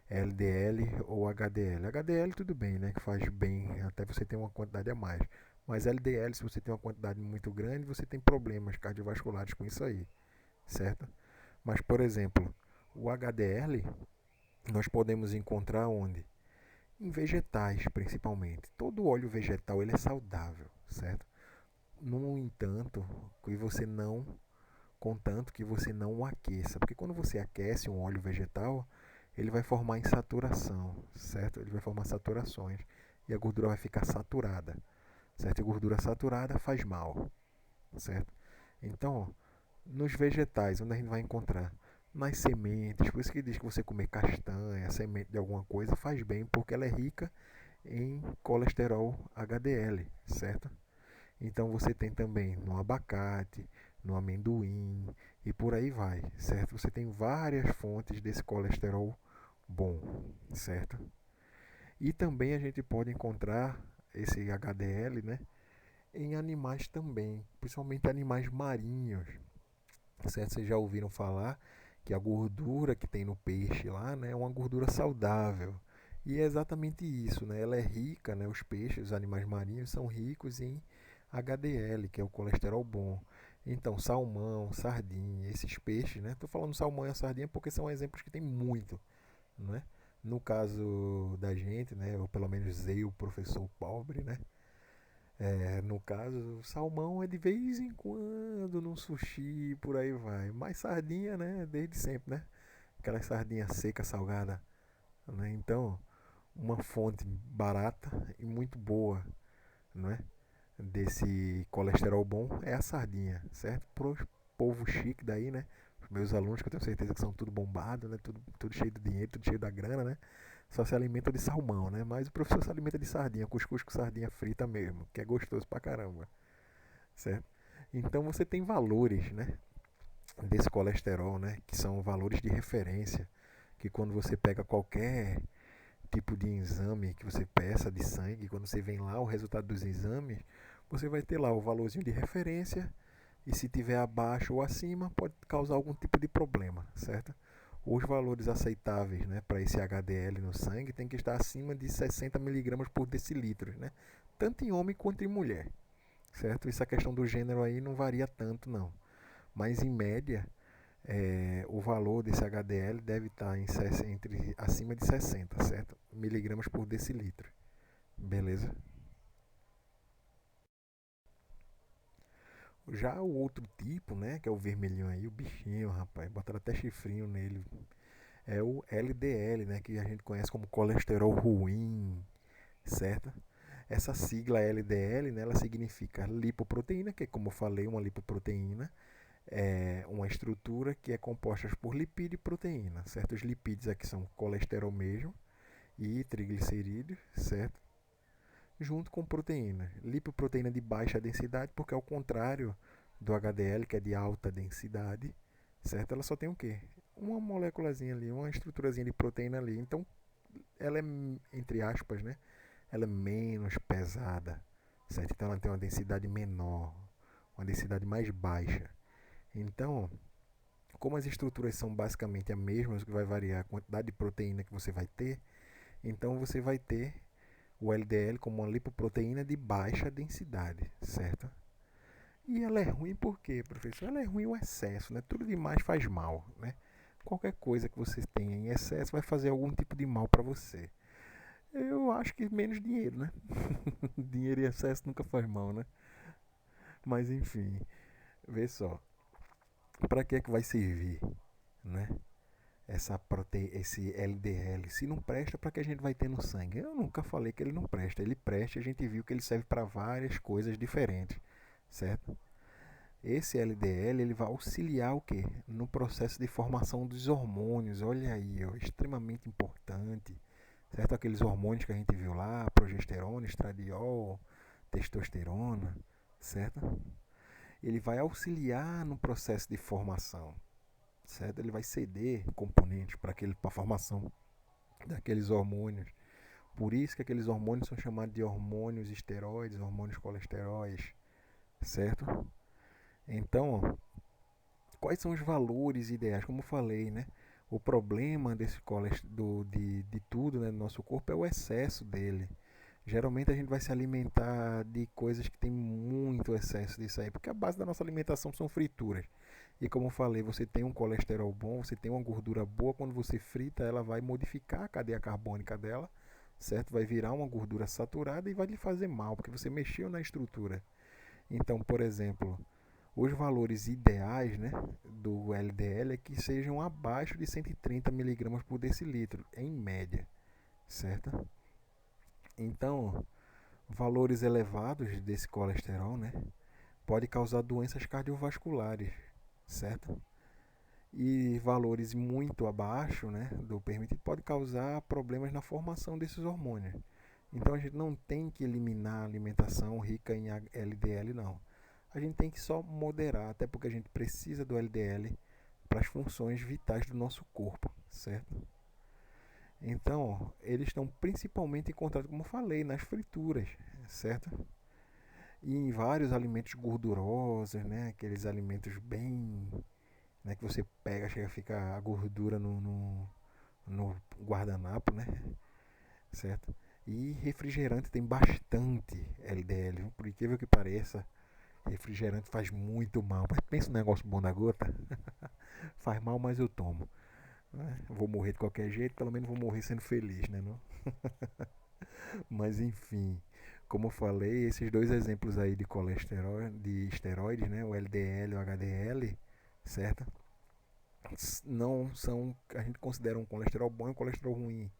LDL ou HDL. HDL tudo bem, né? Que faz bem, até você ter uma quantidade a mais. Mas LDL, se você tem uma quantidade muito grande, você tem problemas cardiovasculares com isso aí, certo? Mas, por exemplo, o HDL nós podemos encontrar onde? Em vegetais, principalmente. Todo óleo vegetal ele é saudável, certo? No entanto, que você não, contanto que você não o aqueça, porque quando você aquece um óleo vegetal, ele vai formar insaturação, certo? Ele vai formar saturações e a gordura vai ficar saturada, certo? E gordura saturada faz mal, certo? Então, nos vegetais, onde a gente vai encontrar? Nas sementes, por isso que diz que você comer castanha, semente de alguma coisa faz bem, porque ela é rica em colesterol HDL, certo? Então você tem também no abacate, no amendoim e por aí vai, certo? Você tem várias fontes desse colesterol bom, certo? E também a gente pode encontrar esse HDL, né, em animais também, principalmente animais marinhos, certo? Vocês já ouviram falar que a gordura que tem no peixe lá, né, é uma gordura saudável. E é exatamente isso, né? Ela é rica, né? Os peixes, os animais marinhos são ricos em HDL, que é o colesterol bom. Então, salmão, sardinha, esses peixes, né? Estou falando salmão e a sardinha porque são exemplos que tem muito, né? No caso da gente, né? Ou pelo menos eu, professor pobre, né? No caso, salmão é de vez em quando num sushi, por aí vai. Mas sardinha, né? Desde sempre, né? Aquela sardinha seca, salgada, né? Então, uma fonte barata e muito boa, não é? Desse colesterol bom é a sardinha, certo? Pro povo chique daí, né? Os meus alunos, que eu tenho certeza que são tudo bombado, né? Tudo cheio de dinheiro, tudo cheio da grana, né? Só se alimenta de salmão, né? Mas o professor se alimenta de sardinha, cuscuz com sardinha frita mesmo, que é gostoso pra caramba, certo? Então você tem valores, né? Desse colesterol, né? Que são valores de referência, que quando você pega qualquer tipo de exame que você peça de sangue, quando você vem lá o resultado dos exames, você vai ter lá o valorzinho de referência e se tiver abaixo ou acima pode causar algum tipo de problema, certo? Os valores aceitáveis, né, para esse HDL no sangue tem que estar acima de 60 miligramas por decilitro, né? Tanto em homem quanto em mulher, certo? Essa questão do gênero aí não varia tanto não, mas em média o valor desse HDL deve estar acima de 60, certo? Miligramas por decilitro. Beleza? Já o outro tipo, né, que é o vermelhinho aí, o bichinho, rapaz, botaram até chifrinho nele, é o LDL, né, que a gente conhece como colesterol ruim, certo? Essa sigla LDL, né, ela significa lipoproteína, que é como eu falei, uma lipoproteína, é uma estrutura que é composta por lipídio e proteína, certo? Os lipídios aqui são colesterol mesmo e triglicerídeos, certo? Junto com proteína. Lipoproteína de baixa densidade, porque ao contrário do HDL, que é de alta densidade, certo? Ela só tem o quê? Uma moléculazinha ali, uma estruturazinha de proteína ali. Então, ela é, entre aspas, né? Ela é menos pesada, certo? Então, ela tem uma densidade menor, uma densidade mais baixa. Então, como as estruturas são basicamente as mesmas, o que vai variar a quantidade de proteína que você vai ter, então você vai ter o LDL como uma lipoproteína de baixa densidade, certo? E ela é ruim por quê, professor? Ela é ruim o excesso, né? Tudo demais faz mal, né? Qualquer coisa que você tenha em excesso vai fazer algum tipo de mal para você. Eu acho que menos dinheiro, né? Dinheiro em excesso nunca faz mal, né? Mas enfim, vê só. Para que é que vai servir, né? Esse LDL, se não presta, para que a gente vai ter no sangue? Eu nunca falei que ele não presta, ele presta, a gente viu que ele serve para várias coisas diferentes, certo? Esse LDL ele vai auxiliar o quê? No processo de formação dos hormônios, olha aí, ó, extremamente importante, certo? Aqueles hormônios que a gente viu lá, progesterona, estradiol, testosterona, certo? Ele vai auxiliar no processo de formação, certo? Ele vai ceder componentes para a formação daqueles hormônios. Por isso que aqueles hormônios são chamados de hormônios esteroides, hormônios colesteróis, certo? Então, quais são os valores ideais? Como eu falei, né? O problema desse colesterol, de tudo, né, no nosso corpo é o excesso dele. Geralmente a gente vai se alimentar de coisas que tem muito excesso disso aí, porque a base da nossa alimentação são frituras. E como eu falei, você tem um colesterol bom, você tem uma gordura boa, quando você frita, ela vai modificar a cadeia carbônica dela, certo? Vai virar uma gordura saturada e vai lhe fazer mal, porque você mexeu na estrutura. Então, por exemplo, os valores ideais, né, do LDL é que sejam abaixo de 130 miligramas por decilitro, em média, certo? Então, valores elevados desse colesterol, né, pode causar doenças cardiovasculares, certo? E valores muito abaixo, né, do permitido pode causar problemas na formação desses hormônios. Então a gente não tem que eliminar a alimentação rica em LDL, não. a gente tem que só moderar, até porque a gente precisa do LDL para as funções vitais do nosso corpo, certo? Então, eles estão principalmente encontrados, como eu falei, nas frituras, certo? E em vários alimentos gordurosos, né? Aqueles alimentos bem, né, que você pega, chega a ficar a gordura no guardanapo, né? Certo? E refrigerante tem bastante LDL, por incrível que pareça. Refrigerante faz muito mal. Mas pensa no negócio bom da gota. Faz mal, mas eu tomo. Vou morrer de qualquer jeito, pelo menos vou morrer sendo feliz, né? Não? Mas enfim, como eu falei, esses dois exemplos aí de colesterol, de esteroides, né? O LDL e o HDL, certo? Não são, a gente considera um colesterol bom e um colesterol ruim.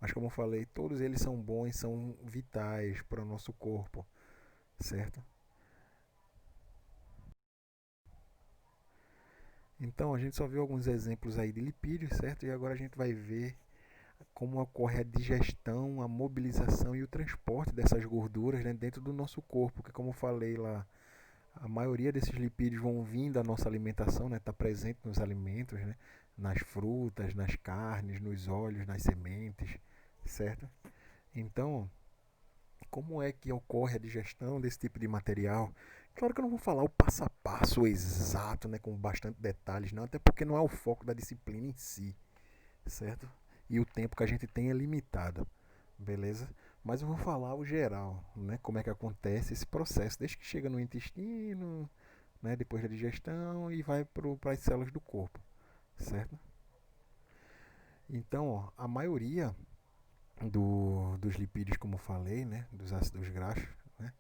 Mas como eu falei, todos eles são bons, são vitais para o nosso corpo, certo? Então a gente só viu alguns exemplos aí de lipídios, certo? E agora a gente vai ver como ocorre a digestão, a mobilização e o transporte dessas gorduras, né, dentro do nosso corpo, que como eu falei lá, a maioria desses lipídios vão vir da nossa alimentação, né, tá presente nos alimentos, né, nas frutas, nas carnes, nos óleos, nas sementes, certo? Então, como é que ocorre a digestão desse tipo de material? Claro que eu não vou falar o passo a passo exato, né, com bastante detalhes, não, até porque não é o foco da disciplina em si, certo? E o tempo que a gente tem é limitado, beleza? Mas eu vou falar o geral, né? Como é que acontece esse processo, desde que chega no intestino, né? Depois da digestão e vai para as células do corpo, certo? Então, ó, a maioria dos lipídios, como eu falei, né? Dos ácidos graxos, né?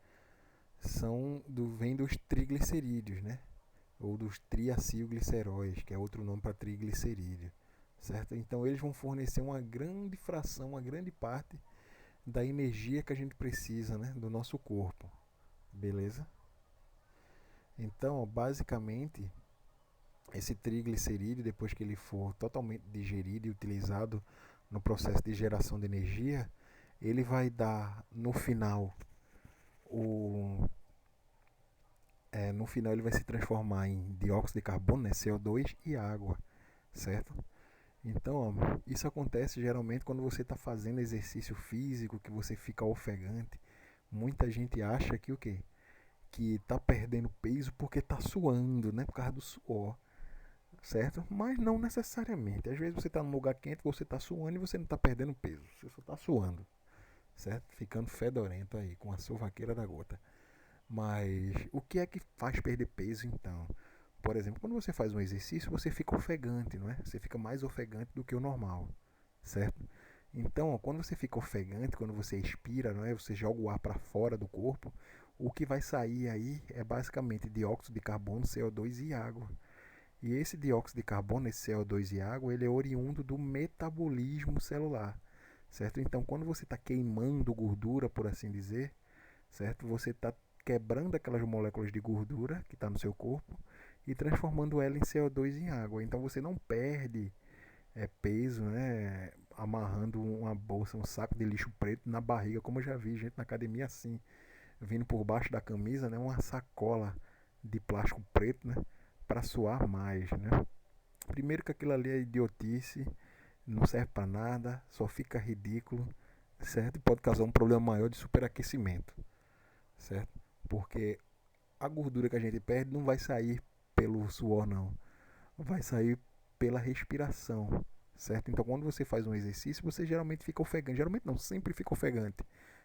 Vem dos triglicerídeos, né? Ou dos triacilgliceróis, que é outro nome para triglicerídeo, certo? Então eles vão fornecer uma grande fração, uma grande parte da energia que a gente precisa, né, do nosso corpo, beleza? Então, basicamente, esse triglicerídeo, depois que ele for totalmente digerido e utilizado no processo de geração de energia, ele vai dar no final o no final ele vai se transformar em dióxido de carbono, né, CO2 e água, certo? Então, ó, isso acontece geralmente quando você está fazendo exercício físico, que você fica ofegante. Muita gente acha que o quê? Que está perdendo peso porque está suando, né? Por causa do suor, certo? Mas não necessariamente. Às vezes você está num lugar quente, você está suando e você não está perdendo peso. Você só está suando, certo? Ficando fedorento aí, com a sovaqueira da gota. Mas o que é que faz perder peso então? Por exemplo, quando você faz um exercício, você fica ofegante, não é? Você fica mais ofegante do que o normal, certo? Então, quando você fica ofegante, quando você expira, não é? Você joga o ar para fora do corpo, o que vai sair aí é basicamente dióxido de carbono, CO2 e água. E esse dióxido de carbono, esse CO2 e água, ele é oriundo do metabolismo celular, certo? Então, quando você está queimando gordura, por assim dizer, certo? Você está quebrando aquelas moléculas de gordura que está no seu corpo e transformando ela em CO2 em água. Então você não perde peso, né? Amarrando uma bolsa, um saco de lixo preto na barriga, como eu já vi gente na academia assim, vindo por baixo da camisa, né? Uma sacola de plástico preto, né? Para suar mais, né? Primeiro que aquilo ali é idiotice, não serve para nada, só fica ridículo, certo? E pode causar um problema maior de superaquecimento, certo? Porque a gordura que a gente perde não vai sair pelo suor, não. Vai sair pela respiração, certo? Então, quando você faz um exercício, você geralmente fica ofegante. Geralmente não, sempre fica ofegante.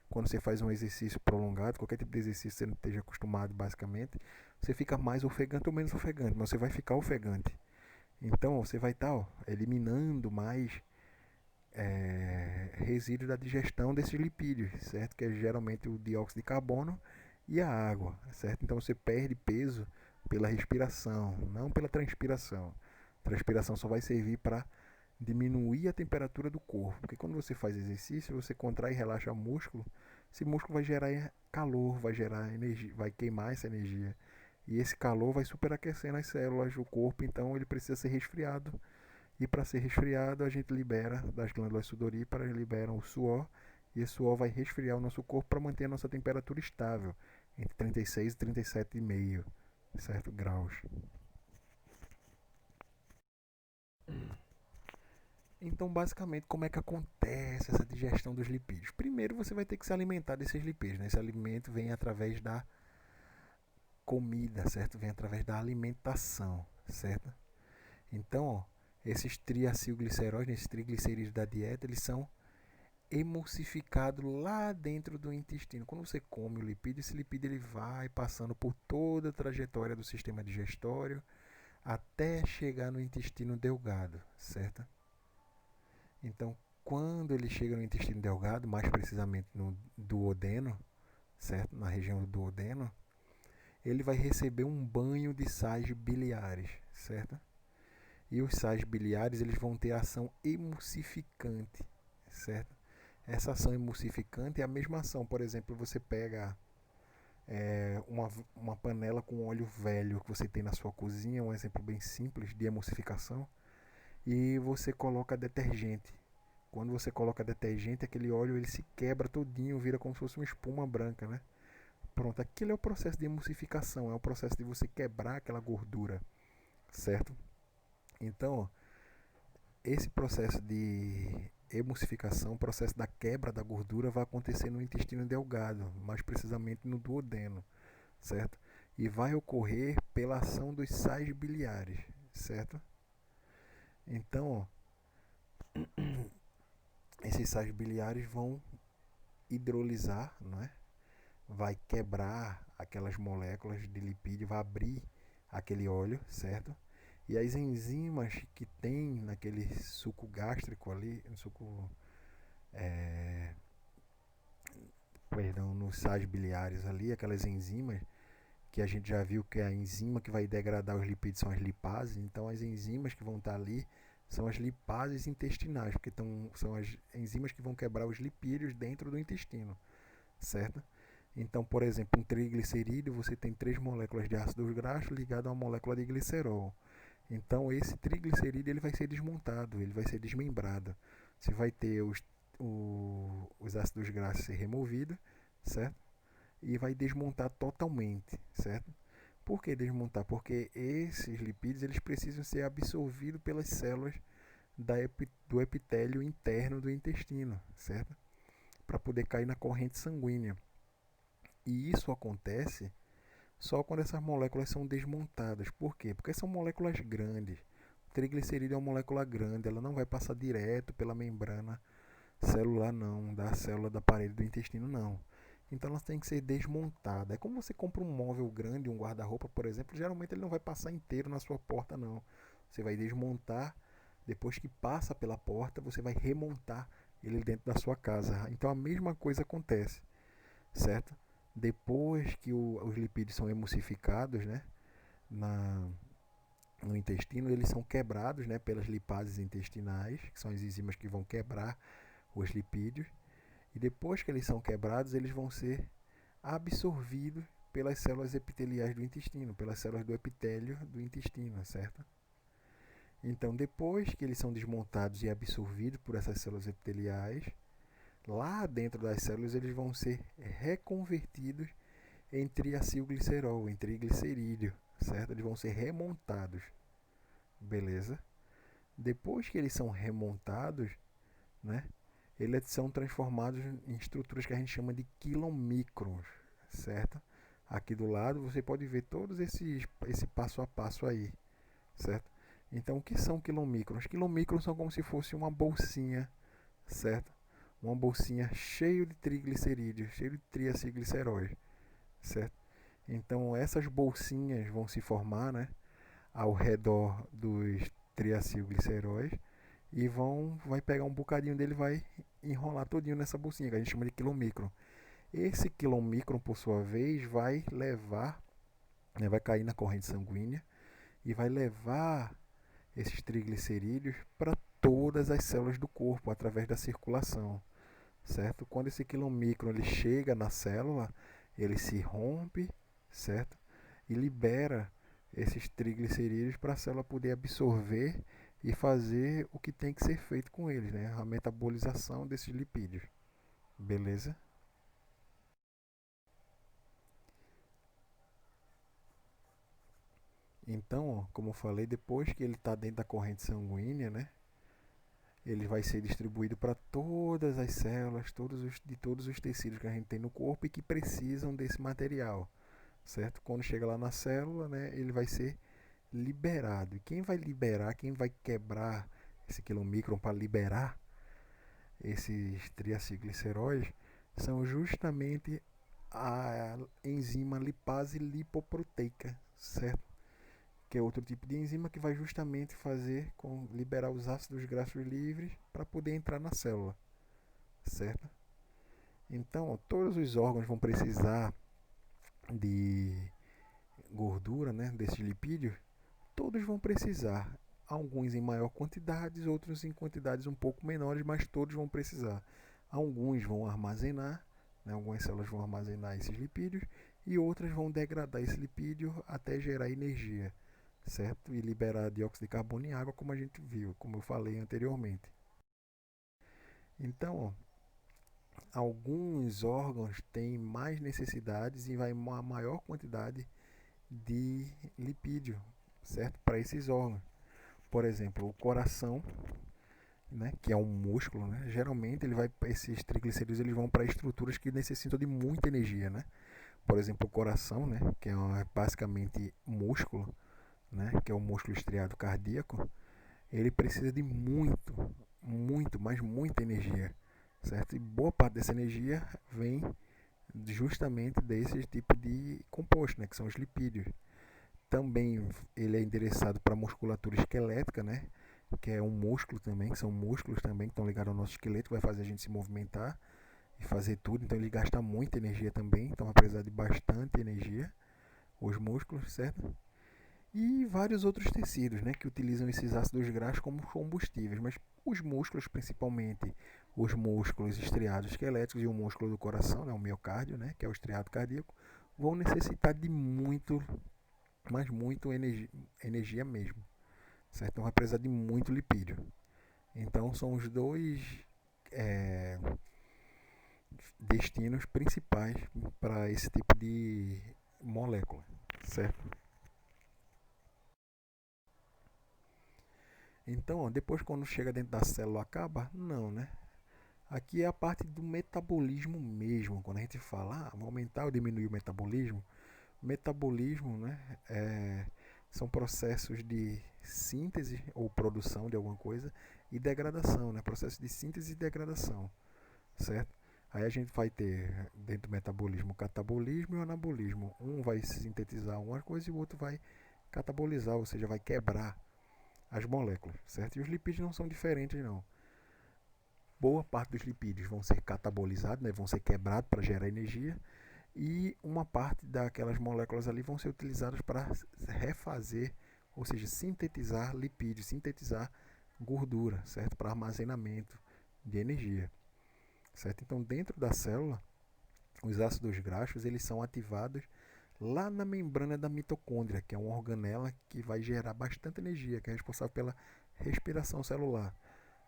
Quando você faz um exercício prolongado, qualquer tipo de exercício que você não esteja acostumado, basicamente, você fica mais ofegante ou menos ofegante, mas você vai ficar ofegante. Então, você vai estar eliminando mais resíduos da digestão desses lipídios, certo? Que é geralmente o dióxido de carbono e a água, certo? Então você perde peso pela respiração, não pela transpiração. A transpiração só vai servir para diminuir a temperatura do corpo, porque quando você faz exercício, você contrai e relaxa o músculo, esse músculo vai gerar calor, vai gerar energia, vai queimar essa energia. E esse calor vai superaquecendo as células do corpo, então ele precisa ser resfriado e para ser resfriado, a gente libera das glândulas sudoríparas, liberam o suor, e esse suor vai resfriar o nosso corpo para manter a nossa temperatura estável. entre 36 e 37,5, certo? Graus. Então, basicamente, como é que acontece essa digestão dos lipídios? Primeiro, você vai ter que se alimentar desses lipídios, né? Esse alimento vem através da comida, certo? Vem através da alimentação, certo? Então, ó, esses triacilgliceróis, esses triglicerídeos da dieta, eles são emulsificados lá dentro do intestino. Quando você come o lipídio, esse lipídio ele vai passando por toda a trajetória do sistema digestório até chegar no intestino delgado, certo? Então, quando ele chega no intestino delgado, mais precisamente no duodeno, certo? Na região do duodeno, ele vai receber um banho de sais biliares, certo? E os sais biliares eles vão ter ação emulsificante, certo? Essa ação emulsificante é a mesma ação, por exemplo, você pega uma panela com óleo velho que você tem na sua cozinha, um exemplo bem simples de emulsificação, e você coloca detergente. Quando você coloca detergente, aquele óleo ele se quebra todinho, vira como se fosse uma espuma branca, né? Pronto, aquilo é o processo de emulsificação, é o processo de você quebrar aquela gordura, certo? Então, ó, esse processo de emulsificação, o processo da quebra da gordura vai acontecer no intestino delgado, mais precisamente no duodeno, certo? E vai ocorrer pela ação dos sais biliares, certo? Então, ó, esses sais biliares vão hidrolisar, não é? Vai quebrar aquelas moléculas de lipídio, vai abrir aquele óleo, certo? E as enzimas que tem naquele suco gástrico ali, no suco, perdão, nos sais biliares ali, aquelas enzimas que a gente já viu que a enzima que vai degradar os lipídios são as lipases, então as enzimas que vão estar ali são as lipases intestinais, porque são as enzimas que vão quebrar os lipídios dentro do intestino, certo? Então, por exemplo, um triglicerídeo, você tem 3 moléculas de ácido graxo ligado a uma molécula de glicerol. Então, esse triglicerídeo ele vai ser desmontado, ele vai ser desmembrado. Você vai ter os ácidos graxos ser removidos, certo? E vai desmontar totalmente, certo? Por que desmontar? Porque esses lipídios eles precisam ser absorvidos pelas células do epitélio interno do intestino, certo? Para poder cair na corrente sanguínea. E isso acontece só quando essas moléculas são desmontadas. Por quê? Porque são moléculas grandes. O triglicerídeo é uma molécula grande, ela não vai passar direto pela membrana celular, não, da célula da parede do intestino, não. Então elas têm que ser desmontadas. É como você compra um móvel grande, um guarda-roupa, por exemplo, geralmente ele não vai passar inteiro na sua porta, não. Você vai desmontar, depois que passa pela porta, você vai remontar ele dentro da sua casa. Então a mesma coisa acontece, certo? Depois que os lipídios são emulsificados, né, na, no intestino, eles são quebrados, né, pelas lipases intestinais, que são as enzimas que vão quebrar os lipídios. E depois que eles são quebrados, eles vão ser absorvidos pelas células epiteliais do intestino, pelas células do epitélio do intestino, certo? Então, depois que eles são desmontados e absorvidos por essas células epiteliais, lá dentro das células eles vão ser reconvertidos em triacilglicerol, em triglicerídeo, certo? Eles vão ser remontados, beleza? Depois que eles são remontados, né, eles são transformados em estruturas que a gente chama de quilomicrons, certo? Aqui do lado você pode ver todos esse passo a passo aí, certo? Então, o que são quilomicrons? Quilomicrons são como se fosse uma bolsinha, certo? Uma bolsinha cheia de triglicerídeos, cheia de triacilgliceróis, certo? Então, essas bolsinhas vão se formar, né, ao redor dos triacilgliceróis e vai pegar um bocadinho dele e vai enrolar todinho nessa bolsinha, que a gente chama de quilomicron. Esse quilomicron, por sua vez, vai levar, né, vai cair na corrente sanguínea e vai levar esses triglicerídeos para todas as células do corpo através da circulação, certo? Quando esse quilomicron ele chega na célula, ele se rompe, certo? E libera esses triglicerídeos para a célula poder absorver e fazer o que tem que ser feito com eles, né? A metabolização desses lipídios. Beleza? Então, ó, como eu falei, depois que ele está dentro da corrente sanguínea, né, ele vai ser distribuído para todas as células, de todos os tecidos que a gente tem no corpo e que precisam desse material, certo? Quando chega lá na célula, né, ele vai ser liberado. E quem vai liberar, quem vai quebrar esse quilomicron para liberar esses triacilgliceróis são justamente a enzima lipase lipoproteica, certo? Que é outro tipo de enzima que vai justamente fazer com liberar os ácidos graxos livres para poder entrar na célula, certo? Então, ó, todos os órgãos vão precisar de gordura, né, desses lipídios, todos vão precisar. Alguns em maior quantidade, outros em quantidades um pouco menores, mas todos vão precisar. Alguns vão armazenar, né, algumas células vão armazenar esses lipídios e outras vão degradar esse lipídio até gerar energia, certo? E liberar dióxido de carbono e água, como a gente viu, como eu falei anteriormente. Então, ó, alguns órgãos têm mais necessidades e vai uma maior quantidade de lipídio, certo? Para esses órgãos. Por exemplo, o coração, né, que é um músculo, né? Geralmente esses triglicerídeos eles vão para estruturas que necessitam de muita energia, né? Por exemplo, o coração, né, que é basicamente músculo, né, que é o músculo estriado cardíaco, ele precisa de mas muita energia, certo? E boa parte dessa energia vem justamente desse tipo de composto, né, que são os lipídios. Também ele é endereçado para a musculatura esquelética, né, que é um músculo também, que são músculos também que estão ligados ao nosso esqueleto, que vai fazer a gente se movimentar e fazer tudo. Então ele gasta muita energia também, então vai precisar de bastante energia, os músculos, certo? E vários outros tecidos, né, que utilizam esses ácidos graxos como combustíveis, mas os músculos, principalmente os músculos estriados esqueléticos e o músculo do coração, né, o miocárdio, né, que é o estriado cardíaco, vão necessitar de muito energia mesmo, certo? Então vai precisar de muito lipídio. Então são os dois é, destinos principais para esse tipo de molécula, certo? Então, ó, depois quando chega dentro da célula acaba? Não, né? Aqui é a parte do metabolismo mesmo. Quando a gente fala, vou aumentar ou diminuir o metabolismo, metabolismo, né, são processos de síntese ou produção de alguma coisa e degradação, né? Processo de síntese e degradação, certo? Aí a gente vai ter dentro do metabolismo o catabolismo e o anabolismo. Um vai sintetizar uma coisa e o outro vai catabolizar, ou seja, vai quebrar as moléculas, certo? E os lipídios não são diferentes, não. Boa parte dos lipídios vão ser catabolizados, né? Vão ser quebrados para gerar energia, e uma parte daquelas moléculas ali vão ser utilizadas para refazer, ou seja, sintetizar lipídios, sintetizar gordura, certo? Para armazenamento de energia, certo? Então, dentro da célula, os ácidos graxos eles são ativados lá na membrana da mitocôndria, que é uma organela que vai gerar bastante energia, que é responsável pela respiração celular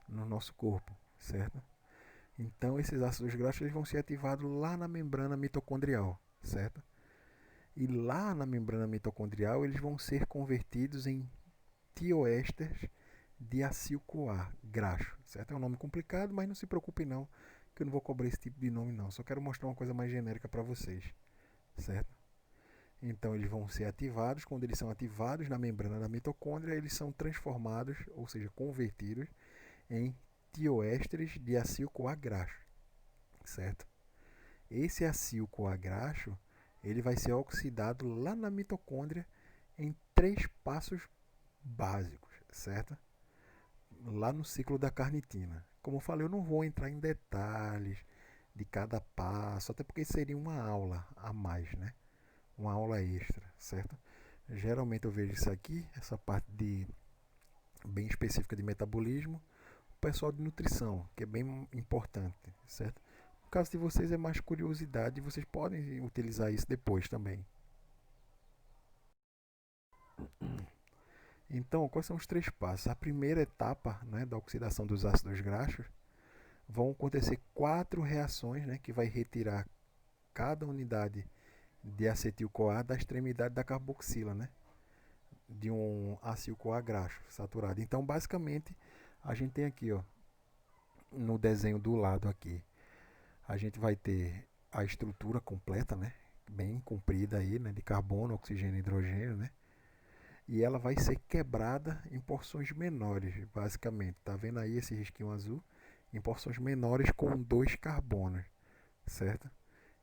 no nosso corpo, certo? Então esses ácidos graxos eles vão ser ativados lá na membrana mitocondrial, certo? E lá na membrana mitocondrial eles vão ser convertidos em tioésteres de acil-CoA graxo, certo? É um nome complicado, mas não se preocupe não, que eu não vou cobrar esse tipo de nome não. Só quero mostrar uma coisa mais genérica para vocês, certo? Então eles vão ser ativados, quando eles são ativados na membrana da mitocôndria, eles são transformados, ou seja, convertidos em tioésteres de acil-CoA graxo, certo? Esse acil-CoA graxo, ele vai ser oxidado lá na mitocôndria em 3 passos básicos, certo? Lá no ciclo da carnitina. Como eu falei, eu não vou entrar em detalhes de cada passo, até porque seria uma aula a mais, né? Uma aula extra, certo? Geralmente eu vejo isso aqui, essa parte de bem específica de metabolismo, o pessoal de nutrição, que é bem importante, certo? No caso de vocês é mais curiosidade, vocês podem utilizar isso depois também. Então, quais são os 3 passos? A primeira etapa, né, da oxidação dos ácidos graxos vão acontecer 4 reações, né, que vai retirar cada unidade de acetil-CoA da extremidade da carboxila, né, de um acil-CoA graxo saturado. Então, basicamente, a gente tem aqui, ó, no desenho do lado aqui, a gente vai ter a estrutura completa, né? Bem comprida aí, né? De carbono, oxigênio e hidrogênio, né? E ela vai ser quebrada em porções menores, basicamente. Tá vendo aí esse risquinho azul? Em porções menores com dois carbonos, certo?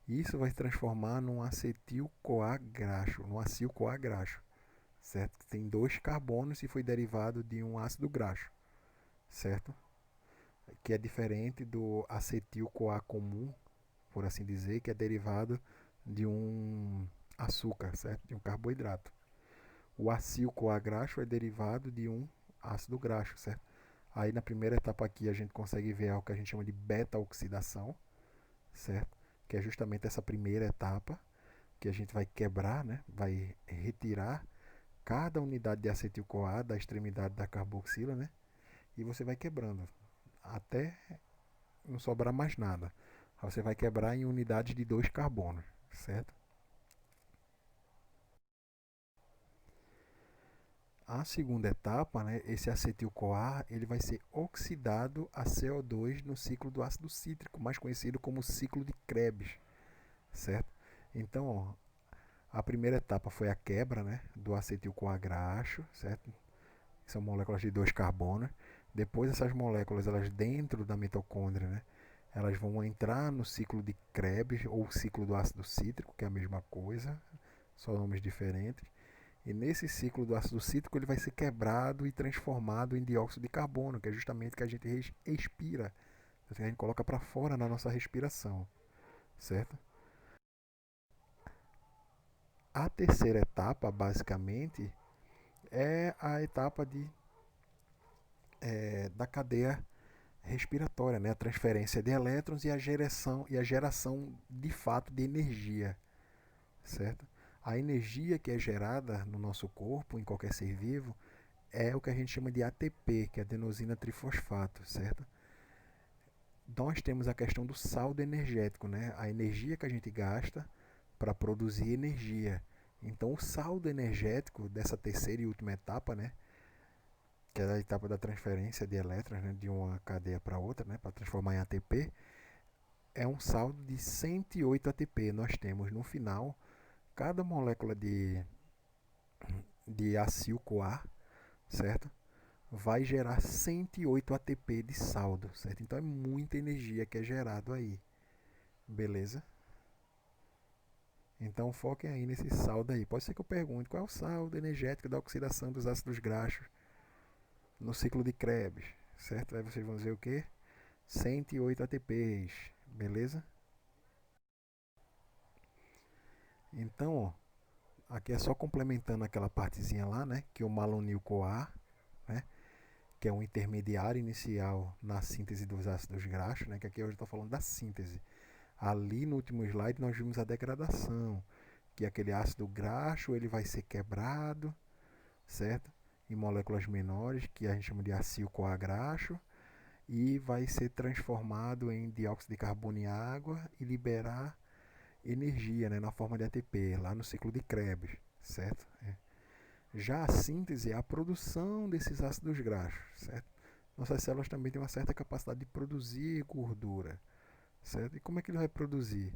Isso vai se transformar num acetil-CoA graxo, num acil-CoA graxo, certo? Tem dois carbonos e foi derivado de um ácido graxo, certo? Que é diferente do acetil-CoA comum, por assim dizer, que é derivado de um açúcar, certo? De um carboidrato. O acil-CoA graxo é derivado de um ácido graxo, certo? Aí na primeira etapa aqui a gente consegue ver o que a gente chama de beta-oxidação, certo? Que é justamente essa primeira etapa que a gente vai quebrar, né? Vai retirar cada unidade de acetil-CoA da extremidade da carboxila, né? E você vai quebrando até não sobrar mais nada. Aí você vai quebrar em unidades de dois carbonos, certo? A segunda etapa, né, esse acetil-CoA, ele vai ser oxidado a CO2 no ciclo do ácido cítrico, mais conhecido como ciclo de Krebs, certo? Então, ó, a primeira etapa foi a quebra, né, do acetil-CoA graxo, certo? São moléculas de dois carbonos. Depois essas moléculas, elas dentro da mitocôndria, né, elas vão entrar no ciclo de Krebs ou ciclo do ácido cítrico, que é a mesma coisa, só nomes diferentes. E nesse ciclo do ácido cítrico ele vai ser quebrado e transformado em dióxido de carbono, que é justamente o que a gente expira, que a gente coloca para fora na nossa respiração, certo? A terceira etapa, basicamente, é a etapa da cadeia respiratória, né? A transferência de elétrons e a geração de fato de energia, certo? A energia que é gerada no nosso corpo, em qualquer ser vivo, é o que a gente chama de ATP, que é adenosina trifosfato, certo? Nós temos a questão do saldo energético, né? A energia que a gente gasta para produzir energia. Então, o saldo energético dessa terceira e última etapa, né? Que é a etapa da transferência de elétrons, né? De uma cadeia para outra, né? Para transformar em ATP, é um saldo de 108 ATP. Nós temos no final, cada molécula de acil-CoA, certo? Vai gerar 108 ATP de saldo, certo? Então é muita energia que é gerado aí, beleza? Então foquem aí nesse saldo aí. Pode ser que eu pergunte qual é o saldo energético da oxidação dos ácidos graxos no ciclo de Krebs, certo? Aí vocês vão dizer o quê? 108 ATPs, beleza? Então, ó, aqui é só complementando aquela partezinha lá, né? Que o malonil-CoA, né? Que é um intermediário inicial na síntese dos ácidos graxos, né? Que aqui eu já estou falando da síntese. Ali no último slide nós vimos a degradação, que aquele ácido graxo ele vai ser quebrado, certo? Em moléculas menores, que a gente chama de acil-CoA graxo, e vai ser transformado em dióxido de carbono e água e liberar energia, né, na forma de ATP, lá no ciclo de Krebs, certo? Já a síntese é a produção desses ácidos graxos, certo? Nossas células também têm uma certa capacidade de produzir gordura, certo? E como é que ele vai produzir?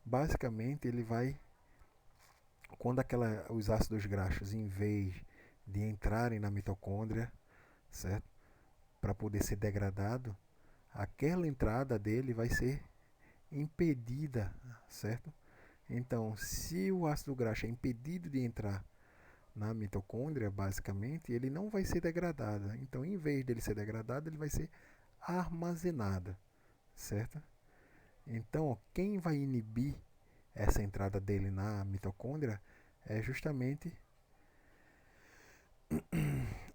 Basicamente, ele vai, quando os ácidos graxos, em vez de entrarem na mitocôndria, certo? Para poder ser degradado, aquela entrada dele vai ser impedida, certo? Então, se o ácido graxo é impedido de entrar na mitocôndria, basicamente, ele não vai ser degradado. Então, em vez dele ser degradado, ele vai ser armazenado, certo? Então, quem vai inibir essa entrada dele na mitocôndria é justamente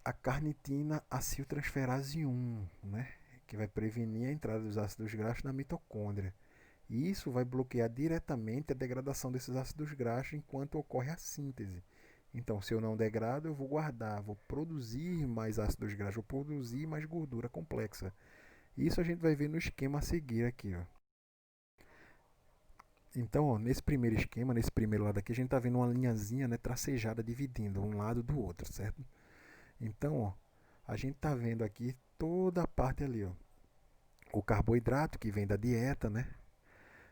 a carnitina aciltransferase 1, né? Que vai prevenir a entrada dos ácidos graxos na mitocôndria. E isso vai bloquear diretamente a degradação desses ácidos graxos enquanto ocorre a síntese. Então, se eu não degrado, eu vou guardar, vou produzir mais ácidos graxos, vou produzir mais gordura complexa. Isso a gente vai ver no esquema a seguir aqui, ó. Então, ó, nesse primeiro esquema, nesse primeiro lado aqui, a gente está vendo uma linhazinha, né, tracejada dividindo um lado do outro, certo? Então, ó, a gente está vendo aqui toda a parte ali, ó. O carboidrato que vem da dieta, né?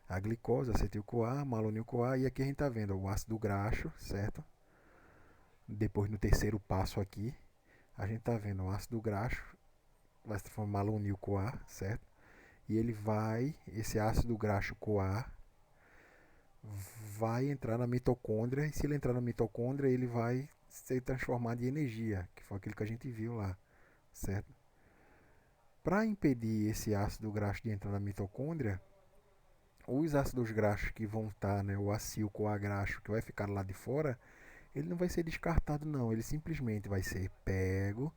A glicose, acetil-CoA, malonil-CoA, e aqui a gente está vendo ó, o ácido graxo, certo? Depois no terceiro passo aqui, a gente está vendo o ácido graxo, vai se transformar malonil-CoA, certo? E ele vai, esse ácido graxo-CoA, vai entrar na mitocôndria, e se ele entrar na mitocôndria, ele vai ser transformado em energia, que foi aquilo que a gente viu lá, certo? Para impedir esse ácido graxo de entrar na mitocôndria, os ácidos graxos que vão estar, né, o acil-CoA graxo que vai ficar lá de fora, ele não vai ser descartado não, ele simplesmente vai ser pego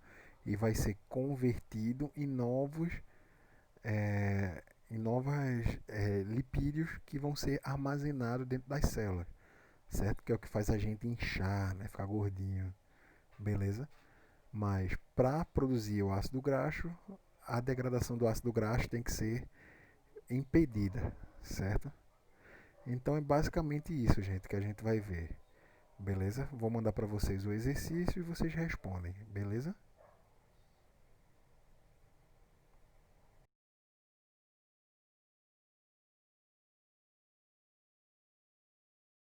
e vai ser convertido em novos em novas lipídios que vão ser armazenados dentro das células, certo? Que é o que faz a gente inchar, né, ficar gordinho, beleza? Mas para produzir o ácido graxo, a degradação do ácido graxo tem que ser impedida, certo? Então é basicamente isso, gente, que a gente vai ver. Beleza? Vou mandar para vocês o exercício e vocês respondem, beleza?